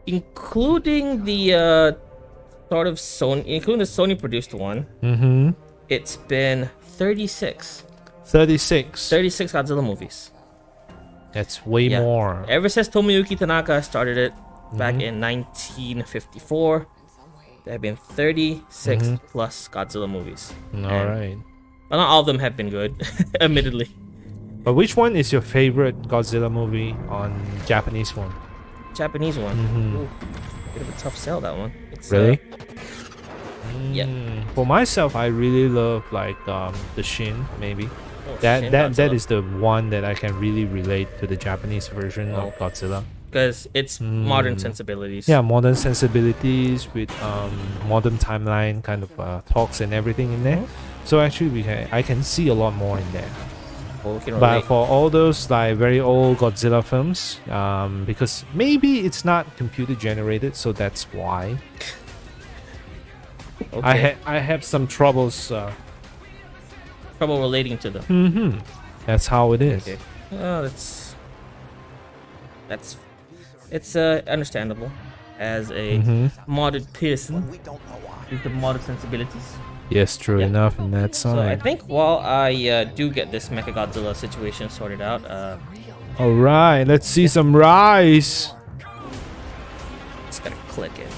Including the sort of Sony, including the Sony produced one, Mm-hmm. it's been 36. 36. 36 Godzilla movies. That's way Yeah. more. Ever since Tomoyuki Tanaka started it back Mhm. in 1954, there have been 36 Mhm. plus Godzilla movies. All right. Well, not all of them have been good, admittedly. But which one is your favorite Godzilla movie on Japanese one? Japanese one. Mhm. Ooh, bit of a tough sell, that one. It's, Really? yeah. For myself, I really love like the Shin maybe. oh, That Shin that that Godzilla. is the one that I can really relate to the Japanese version Oh. of Godzilla. Because it's modern Mm. sensibilities. Yeah, modern sensibilities with modern timeline kind of talks and everything in there. So actually, I can see a lot more in there. Well, we can But relate. for all those like very old Godzilla films, because maybe it's not computer generated, so that's why Okay. I have some troubles. Trouble relating to them. That's how it is. Okay. Oh, that's it's understandable as a modern person We don't know why. with the modern sensibilities. Yes, true Yeah. enough in that So I side. think while I do get this Mechagodzilla situation sorted out, All right, let's see some rise. it's gonna click it.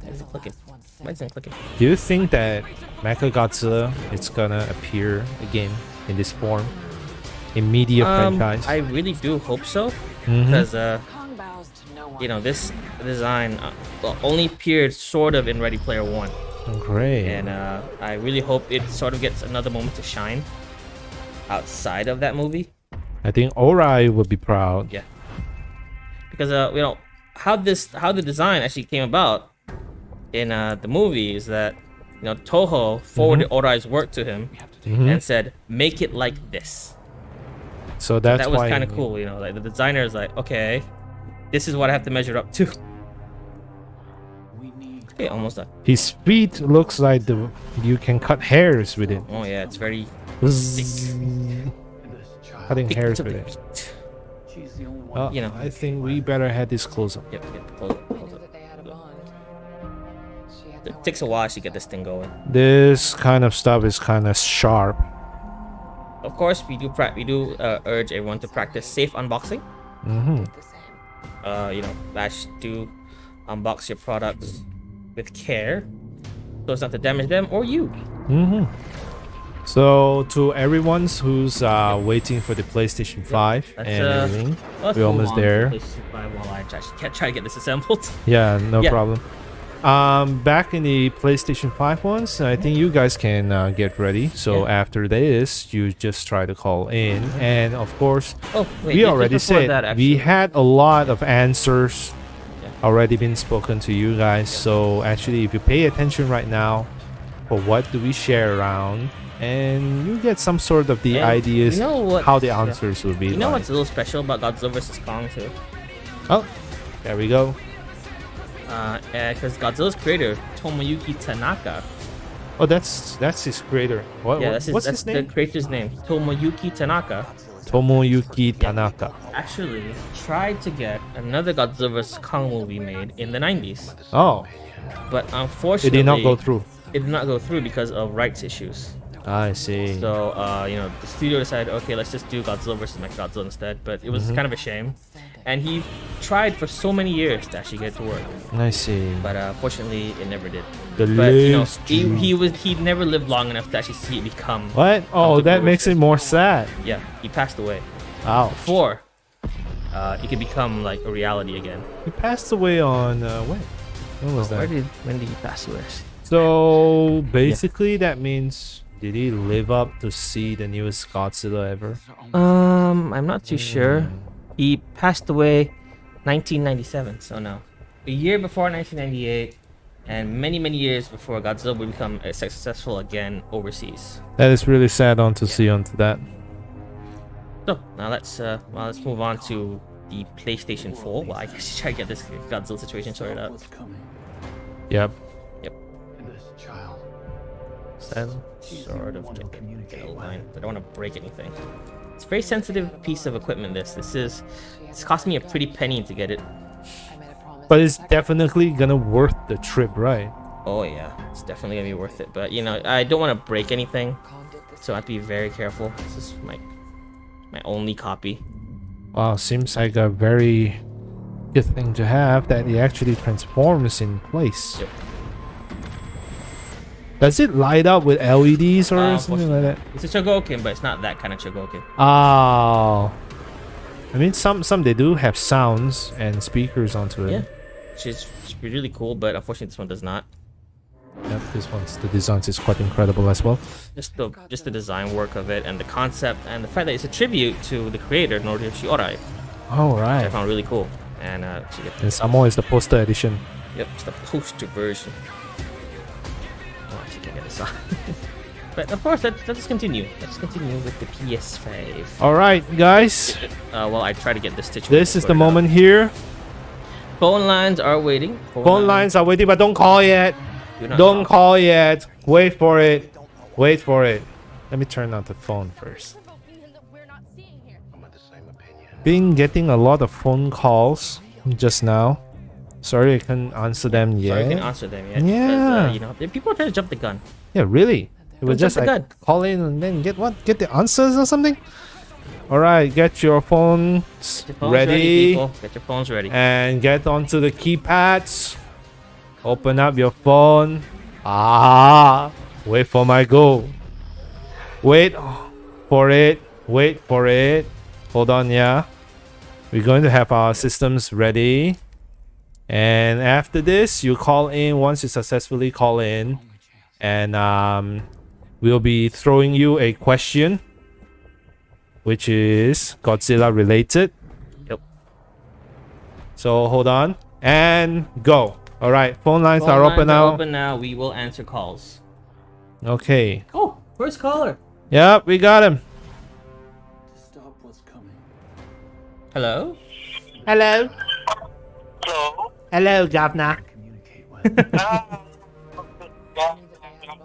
Why is it clicking? Why isn't it clicking? Do you think that Mechagodzilla is gonna appear again in this form in media franchise? I really do hope so Mhm. because Kong bows to no one. you know, this design well, only appeared sort of in Ready Player One. Great. And I really hope it sort of gets another moment to shine outside of that movie. I think Orai would be proud. Yeah, because you know how the design actually came about in the movie is that you know Toho forwarded Orai's work to him and said make it like this. So that's That was why kind of cool, you know. Like the designer is like, okay, this is what I have to measure up to. We need Okay, almost done. his feet looks like you can cut hairs with it. Oh yeah, it's very Zzz. this child. cutting hairs with it. She's the only one. Oh, You know. I think we better have this close up. Yep, close it, I close knew it. that they had a bond. She had It nowhere takes a to while go, to get this thing going. This kind of stuff is kind of sharp. Of course, we do urge everyone to practice safe unboxing. Mm-hmm. the same. You know, do unbox your products with care, so as not to damage them or you. Mm-hmm. So to everyone who's waiting for the PlayStation 5 Let's, and everything, Let's we're move almost on to there. PlayStation 5 while I try to get this assembled. Yeah, no Yeah. problem. Back in the PlayStation 5 ones, I think you guys can get ready. So Yeah. after this, you just try to call in, and of course, Oh, wait, we just already before said that, we actually. had a lot of answers Yeah. already been spoken to you guys. So actually, if you pay attention right now, for what do we share around, and you get some sort of the And ideas you know what- how the yeah. answers will be. You know like. what's a little special about Godzilla vs Kong too? Oh, there we go. Because Godzilla's creator Tomoyuki Tanaka. Oh, that's his creator. What's that's his the name? creator's name. Tomoyuki Tanaka Tomoyuki Tanaka. actually tried to get another Godzilla vs Kong movie made in the 90s, Oh, but it unfortunately, did not go through. It did not go through because of rights issues. I see. So, you know, the studio decided, okay, let's just do Godzilla vs. Mechagodzilla instead. But it was kind of a shame. And he tried for so many years to actually get it to work. I see. But fortunately, it never did. The But, you know, lives he never lived long enough to actually see it become. What? Oh, to that makes it fruition. more sad. Yeah, he passed away. Ouch. Before it could become like a reality again. He passed away on when was that? When did he pass away? So basically, that means did he live up to see the newest Godzilla ever? I'm not too sure. He passed away 1997, so no. A year before 1998, and many years before Godzilla would become successful again overseas. That is really sad on to see onto that. So now let's move on to the PlayStation 4. Well, I guess try to get this Godzilla situation sorted out. What's coming? Yep. And this child. Sort of get a line, but I don't want to break anything. It's a very sensitive piece of equipment. It's cost me a pretty penny to get it. I made a promise But to it's protect her. definitely gonna worth the trip, right? Oh yeah, it's definitely gonna be worth it. But you know, I don't want to break anything, Kong did this so I have to be very careful. This is my only copy. Wow, seems like a very good thing to have that it actually transforms in place. Yep. Does it light up with LEDs or something like that? It's a Chogokin, but it's not that kind of Chogokin. Oh. I mean, some they do have sounds and speakers onto it. Yeah, which is really cool, but unfortunately this one does not. Yep, the design is quite incredible as well. Just the design work of it and the concept and the fact that it's a tribute to the creator Noriyoshi Orai, All which I right. found really cool. And so yeah, And some more is the poster edition. yep, it's the poster version. Oh, I actually can't get this on. But of course, let's continue. Let's continue with the PS5. All right, guys. Well, I try to get this situation. This is the sorted out. moment here. Phone lines are waiting. Phone lines are waiting, but don't call yet. do not Don't call. call yet. Wait for it. Wait for it. Let me turn on the phone first. Provoking that we're not seeing here. Been getting a lot of phone calls just now. Sorry I couldn't answer them yet. Sorry, I can't answer them yet. Yeah. Because, you know, people are trying to jump the gun. Yeah, really? It was Don't just jump the like gun. call in and then get the answers or something. All right, get your phones Get your phones ready people. Get your phones ready. and get onto the keypads. Open up your phone. Wait for my go. Wait for it. Wait for it. Hold on, yeah. We're going to have our systems ready. And after this, you call in once you successfully call in. And we'll be throwing you a question, which is Godzilla related. Yep. So hold on and go. All right, phone lines Phone are lines open now. Open now. We will answer calls. Okay. Oh, first caller. Yep, we got him. To stop what's coming. Hello. Hello. Hello. Hello, Governor. Communicate with.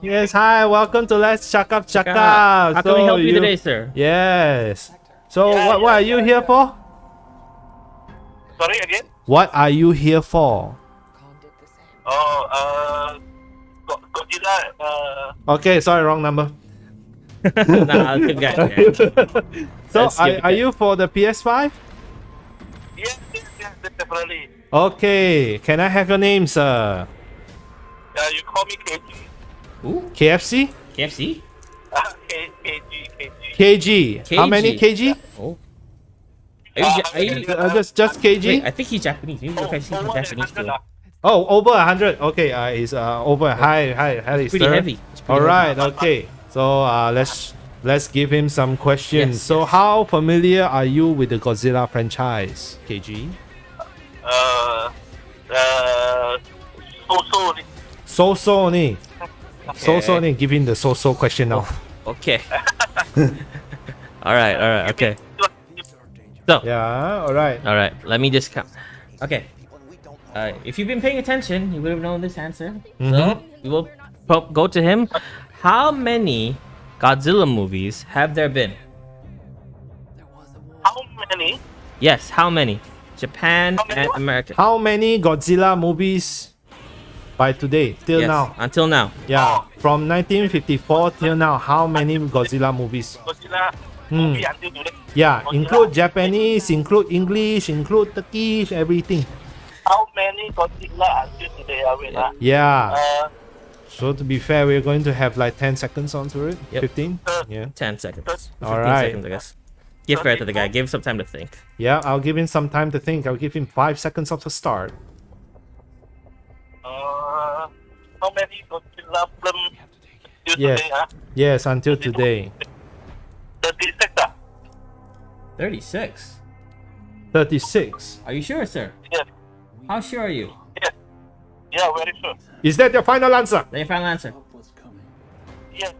Yes, hi. Welcome to Let's Cakap-Cakap. How can we help you today, sir? Yes. So what are you here for? Sorry again. What are you here for? Kong did the same. Oh, Godzilla. Okay, sorry, wrong number. Nah, I'll give that. Yeah. So Let's skip are it. you for the PS5? Yes, definitely. Okay, can I have your name, sir? You call me KG. Ooh, KFC? KFC? KG. KG. How many KG? kg? Oh. Are you Just kg? wait, I think he's Japanese. Maybe look, I see he's Japanese too. Oh, over 100. Okay, it's over. Hi, Pretty sir. heavy. It's pretty All heavy. right, okay. So let's give him some questions. Yes, So yes. how familiar are you with the Godzilla franchise, KG? So only. So only. Give him the so question now. Okay. all right. Okay. So, Yeah. All right. all right. Let me just count. Okay. If you've been paying attention, you would have known this answer. So we will go to him. How many Godzilla movies have there been? How many? Yes, how many? Japan How many and what? America. How many Godzilla movies by today till Yes, now? until now. Yeah, from 1954 till now. How many Godzilla movies? Godzilla Hmm. movie until today. Yeah, Godzilla. include Japanese, include English, include Turkish, everything. How many Godzilla until today? Wait, Yeah. So to be fair, we're going to have like 10 seconds onto it. Yep. 15. Yeah. 10 seconds. 15 All right. seconds, I guess. Give credit to the guy. Give him some time to think. Yeah, I'll give him some time to think. I'll give him 5 seconds of the start. How many Godzilla film until Yeah. today? Yes, until today. 36. 36. 36. Are you sure, sir? Yes. How sure are you? Yes. Yeah, very sure. Is that your final answer? Then your final answer. Stop what's coming. Yes.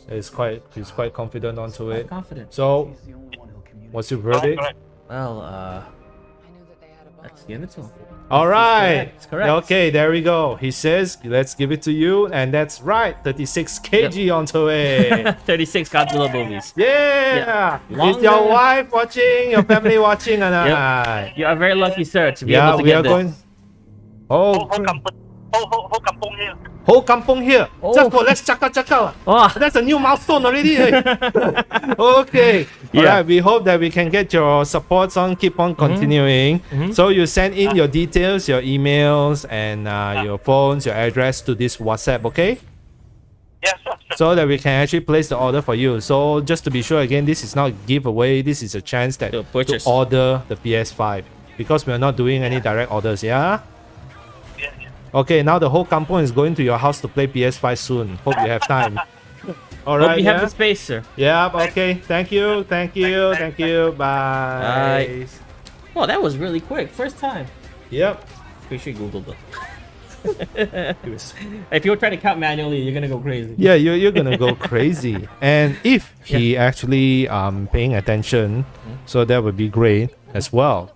He's quite confident onto it. Confident. So, He's the only one who'll communicate. what's your Correct, verdict? correct. Well, I knew that they had a bond. let's give it to him. All right. It's correct. Okay, there we go. He says, let's give it to you. And that's right. 36 kg onto it. 36 Godzilla movies. Yeah. Is Longer- your wife watching? Your family watching? Or not? You are very lucky, sir, to be Yeah, able to we get are this. going. Oh, Whole kampung here. whole kampong here. Oh. Just for let's cakap-cakap. Oh, That's a new milestone already. Eh? Okay. Yeah. Alright, we hope that we can get your supports on, keep on continuing. So you send in your details, your emails, and your phones, your address to this WhatsApp, okay? Yes, sure. So that we can actually place the order for you. So just to be sure, again, this is not a giveaway. This is a chance that To purchase. order the PS5 because we are not doing any direct orders. Yeah. Yes, yes. Okay. Now the whole kampong is going to your house to play PS5 soon. Hope you have time. All right. hope you yeah? have the space, sir. Yeah. Okay. Thank you. Thank you. Thank you. Bye. Oh, that was really quick. First time. Yep. Pretty sure you Googled it. If you're trying to count manually, you're gonna go crazy. Yeah, you're gonna go crazy. And if he actually paying attention, so that would be great as well.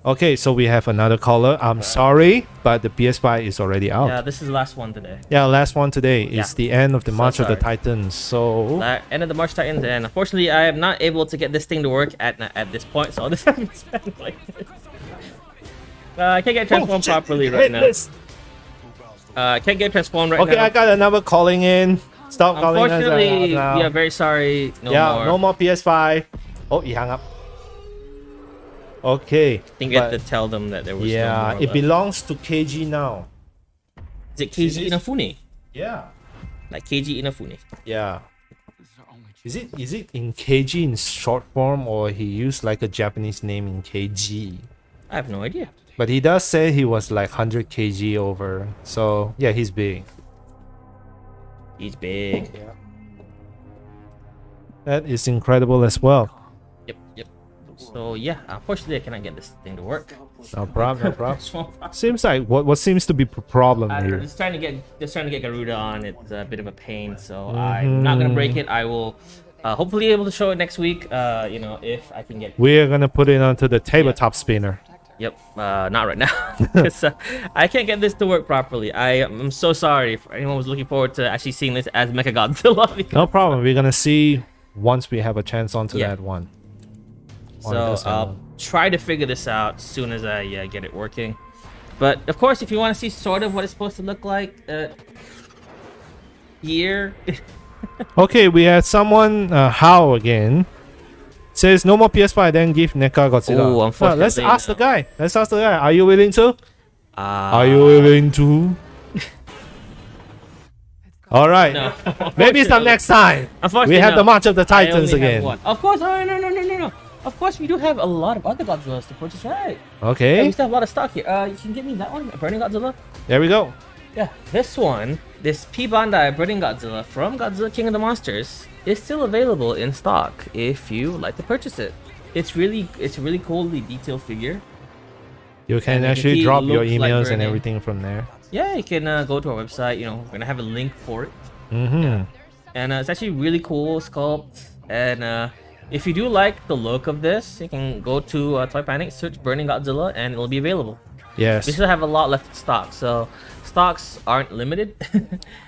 Okay, so we have another caller. I'm sorry, but the PS5 is already out. Yeah, this is the last one today. Yeah, last one today is Yeah. the end of the So March of the sorry. Titans. So End of the March Titans, and unfortunately, I am not able to get this thing to work at this point. So this is like this. I can't get transformed properly right now. Headless. I can't get transformed right Okay, now. I got another calling in. Stop calling us Unfortunately, now. we are very sorry. No yeah, more. no more PS5. Oh, he hung up. Okay. I think you have but- to tell them that there was yeah, no more it left. belongs to KG now. Is it KG Inafune? Yeah. Like KG Inafune. Yeah. Is it in KG in short form or he used like a Japanese name in KG? I have no idea. But he does say he was like 100 kg over. So yeah, he's big. He's big. Yeah. That is incredible as well. Yep. So yeah, unfortunately, I cannot get this thing to work. No problem, no problem. Small problem. Seems like what seems to be the problem I don't know, here. just trying to get Garuda on. It's a bit of a pain, so I'm not gonna break it. I will hopefully able to show it next week. If I can get. We're gonna put it onto the tabletop spinner. Yep, not right now, because I can't get this to work properly. I'm so sorry if anyone was looking forward to actually seeing this as Mechagodzilla. No problem. We're gonna see once we have a chance onto Yeah. that one. So I'll try to figure this out as soon as I get it working. But of course, if you want to see sort of what it's supposed to look like here. Okay, we had someone, How again. Says no more PS5, then give NECA Godzilla. Oh, unfortunately, let's ask no. the guy. Let's ask the guy. Are you willing to? Are you Uh, willing to? All right. no. Maybe some next time. Unfortunately, We have no. the March of the I Titans only have again. one. Of course, oh, no. Of course, we do have a lot of other Godzillas to purchase, right? Yeah, we Okay. still have a lot of stock here. You can give me that one, Burning Godzilla. There we go. Yeah, this one, this P Bandai Burning Godzilla from Godzilla King of the Monsters, is still available in stock if you would like to purchase it. It's a really coolly detailed figure. You can And the actually key drop your looks like emails and burning. everything from there. Yeah, you can go to our website. You know, we're gonna have a link for it, Mm-hmm. and it's actually really cool sculpt. And if you do like the look of this, you can go to ToyPanic, search Burning Godzilla, and it'll be available. Yes. We still have a lot left in stock, so stocks aren't limited,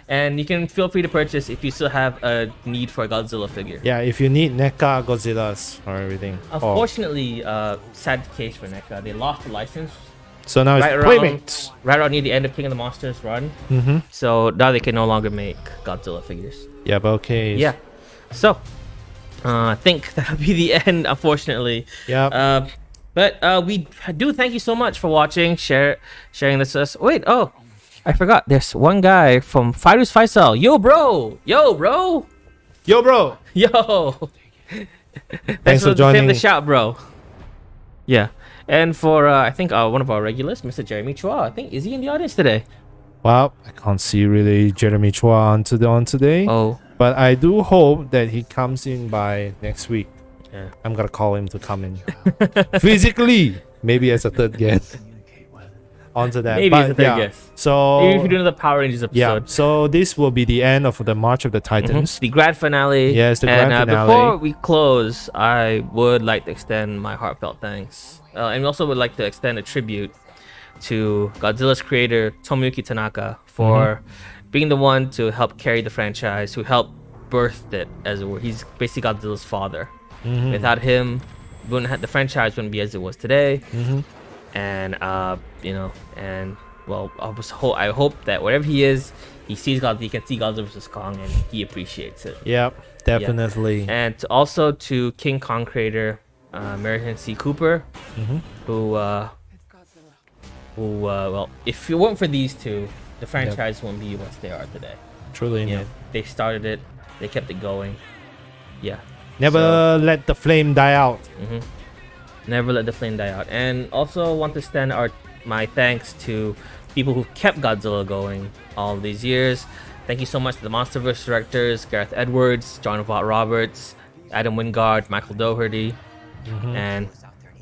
and you can feel free to purchase if you still have a need for a Godzilla figure. Yeah, if you need NECA Godzillas or everything. Oh. Unfortunately, sad case for NECA, they lost the license So now it's right Playmates. around near the end of King of the Monsters run, Mm-hmm. so now they can no longer make Godzilla figures. Yeah, but okay. Yeah, so I think that'll be the end, unfortunately. Yeah. But we do thank you so much for watching, sharing this with us. Wait, oh, I forgot. There's one guy from Fighters Faisal. Yo, bro. Yo, bro. Yo. Thanks for Give him joining. the shout, bro. Yeah. And for, I think, one of our regulars, Mr. Jeremy Chua. I think, is he in the audience today? Well, I can't see really Jeremy Chua on today. Oh. But I do hope that he comes in by next week. Yeah. I'm gonna call him to come in physically, maybe as a third guest. Onto that. Maybe But as a third yeah, guest. So Maybe if we do another Power Rangers episode. yeah, so this will be the end of the March of the Titans. The grand finale. Yes, the grand and, finale. Before we close, I would like to extend my heartfelt thanks. And we also would like to extend a tribute to Godzilla's creator, Tomoyuki Tanaka, for being the one to help carry the franchise, who helped birth it, as it were. He's basically Godzilla's father. Without him, the franchise wouldn't be as it was today. And, you know, and, well, I hope that wherever he is, he sees God, he can see Godzilla vs. Kong, and he appreciates it. Yep, definitely. And also to King Kong creator, American C. Cooper, who, well, if it weren't for these two, the franchise wouldn't be what they are today. Truly, You know, man. they started it, they kept it going. Yeah. Never let the flame die out. Never let the flame die out. And also want to extend my thanks to people who kept Godzilla going all of these years. Thank you so much to the MonsterVerse directors, Gareth Edwards, John Vaught Roberts, Adam Wingard, Michael Doherty, and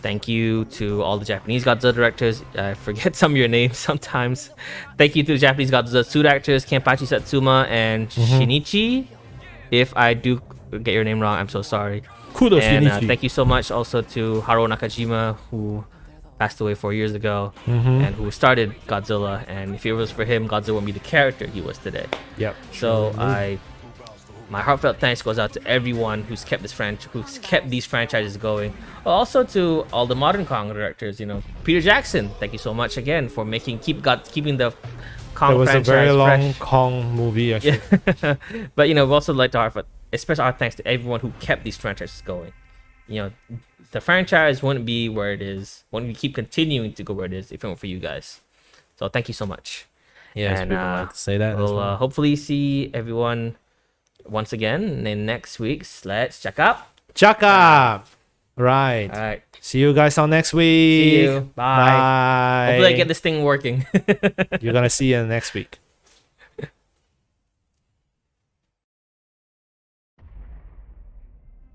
thank you to all the Japanese Godzilla directors. I forget some of your names sometimes. Thank you to the Japanese Godzilla suit actors, Kenpachi Satsuma and Shinichi. If I do get your name wrong, I'm so sorry. Kudos, And Shinichi. thank you so much also to Haruo Nakajima, who passed away 4 years ago, and who started Godzilla. And if it was for him, Godzilla wouldn't be the character he was today. Yep. So my heartfelt thanks goes out to everyone who's kept these franchises going. But also to all the modern Kong directors. You know, Peter Jackson. Thank you so much again for keeping the Kong It was a franchise very long fresh. Kong movie, actually. But you know, we also like to especially our thanks to everyone who kept these franchises going. You know, the franchise wouldn't be where it is, wouldn't keep continuing to go where it is if it weren't for you guys. So thank you so much. Yes, And, people like to say that. as We'll well. hopefully see everyone once again in next week's Let's Check Up. Cakap! Right. All right. See you guys on next week. See you. Bye. Bye. Hopefully I get this thing working. You're gonna see you next week.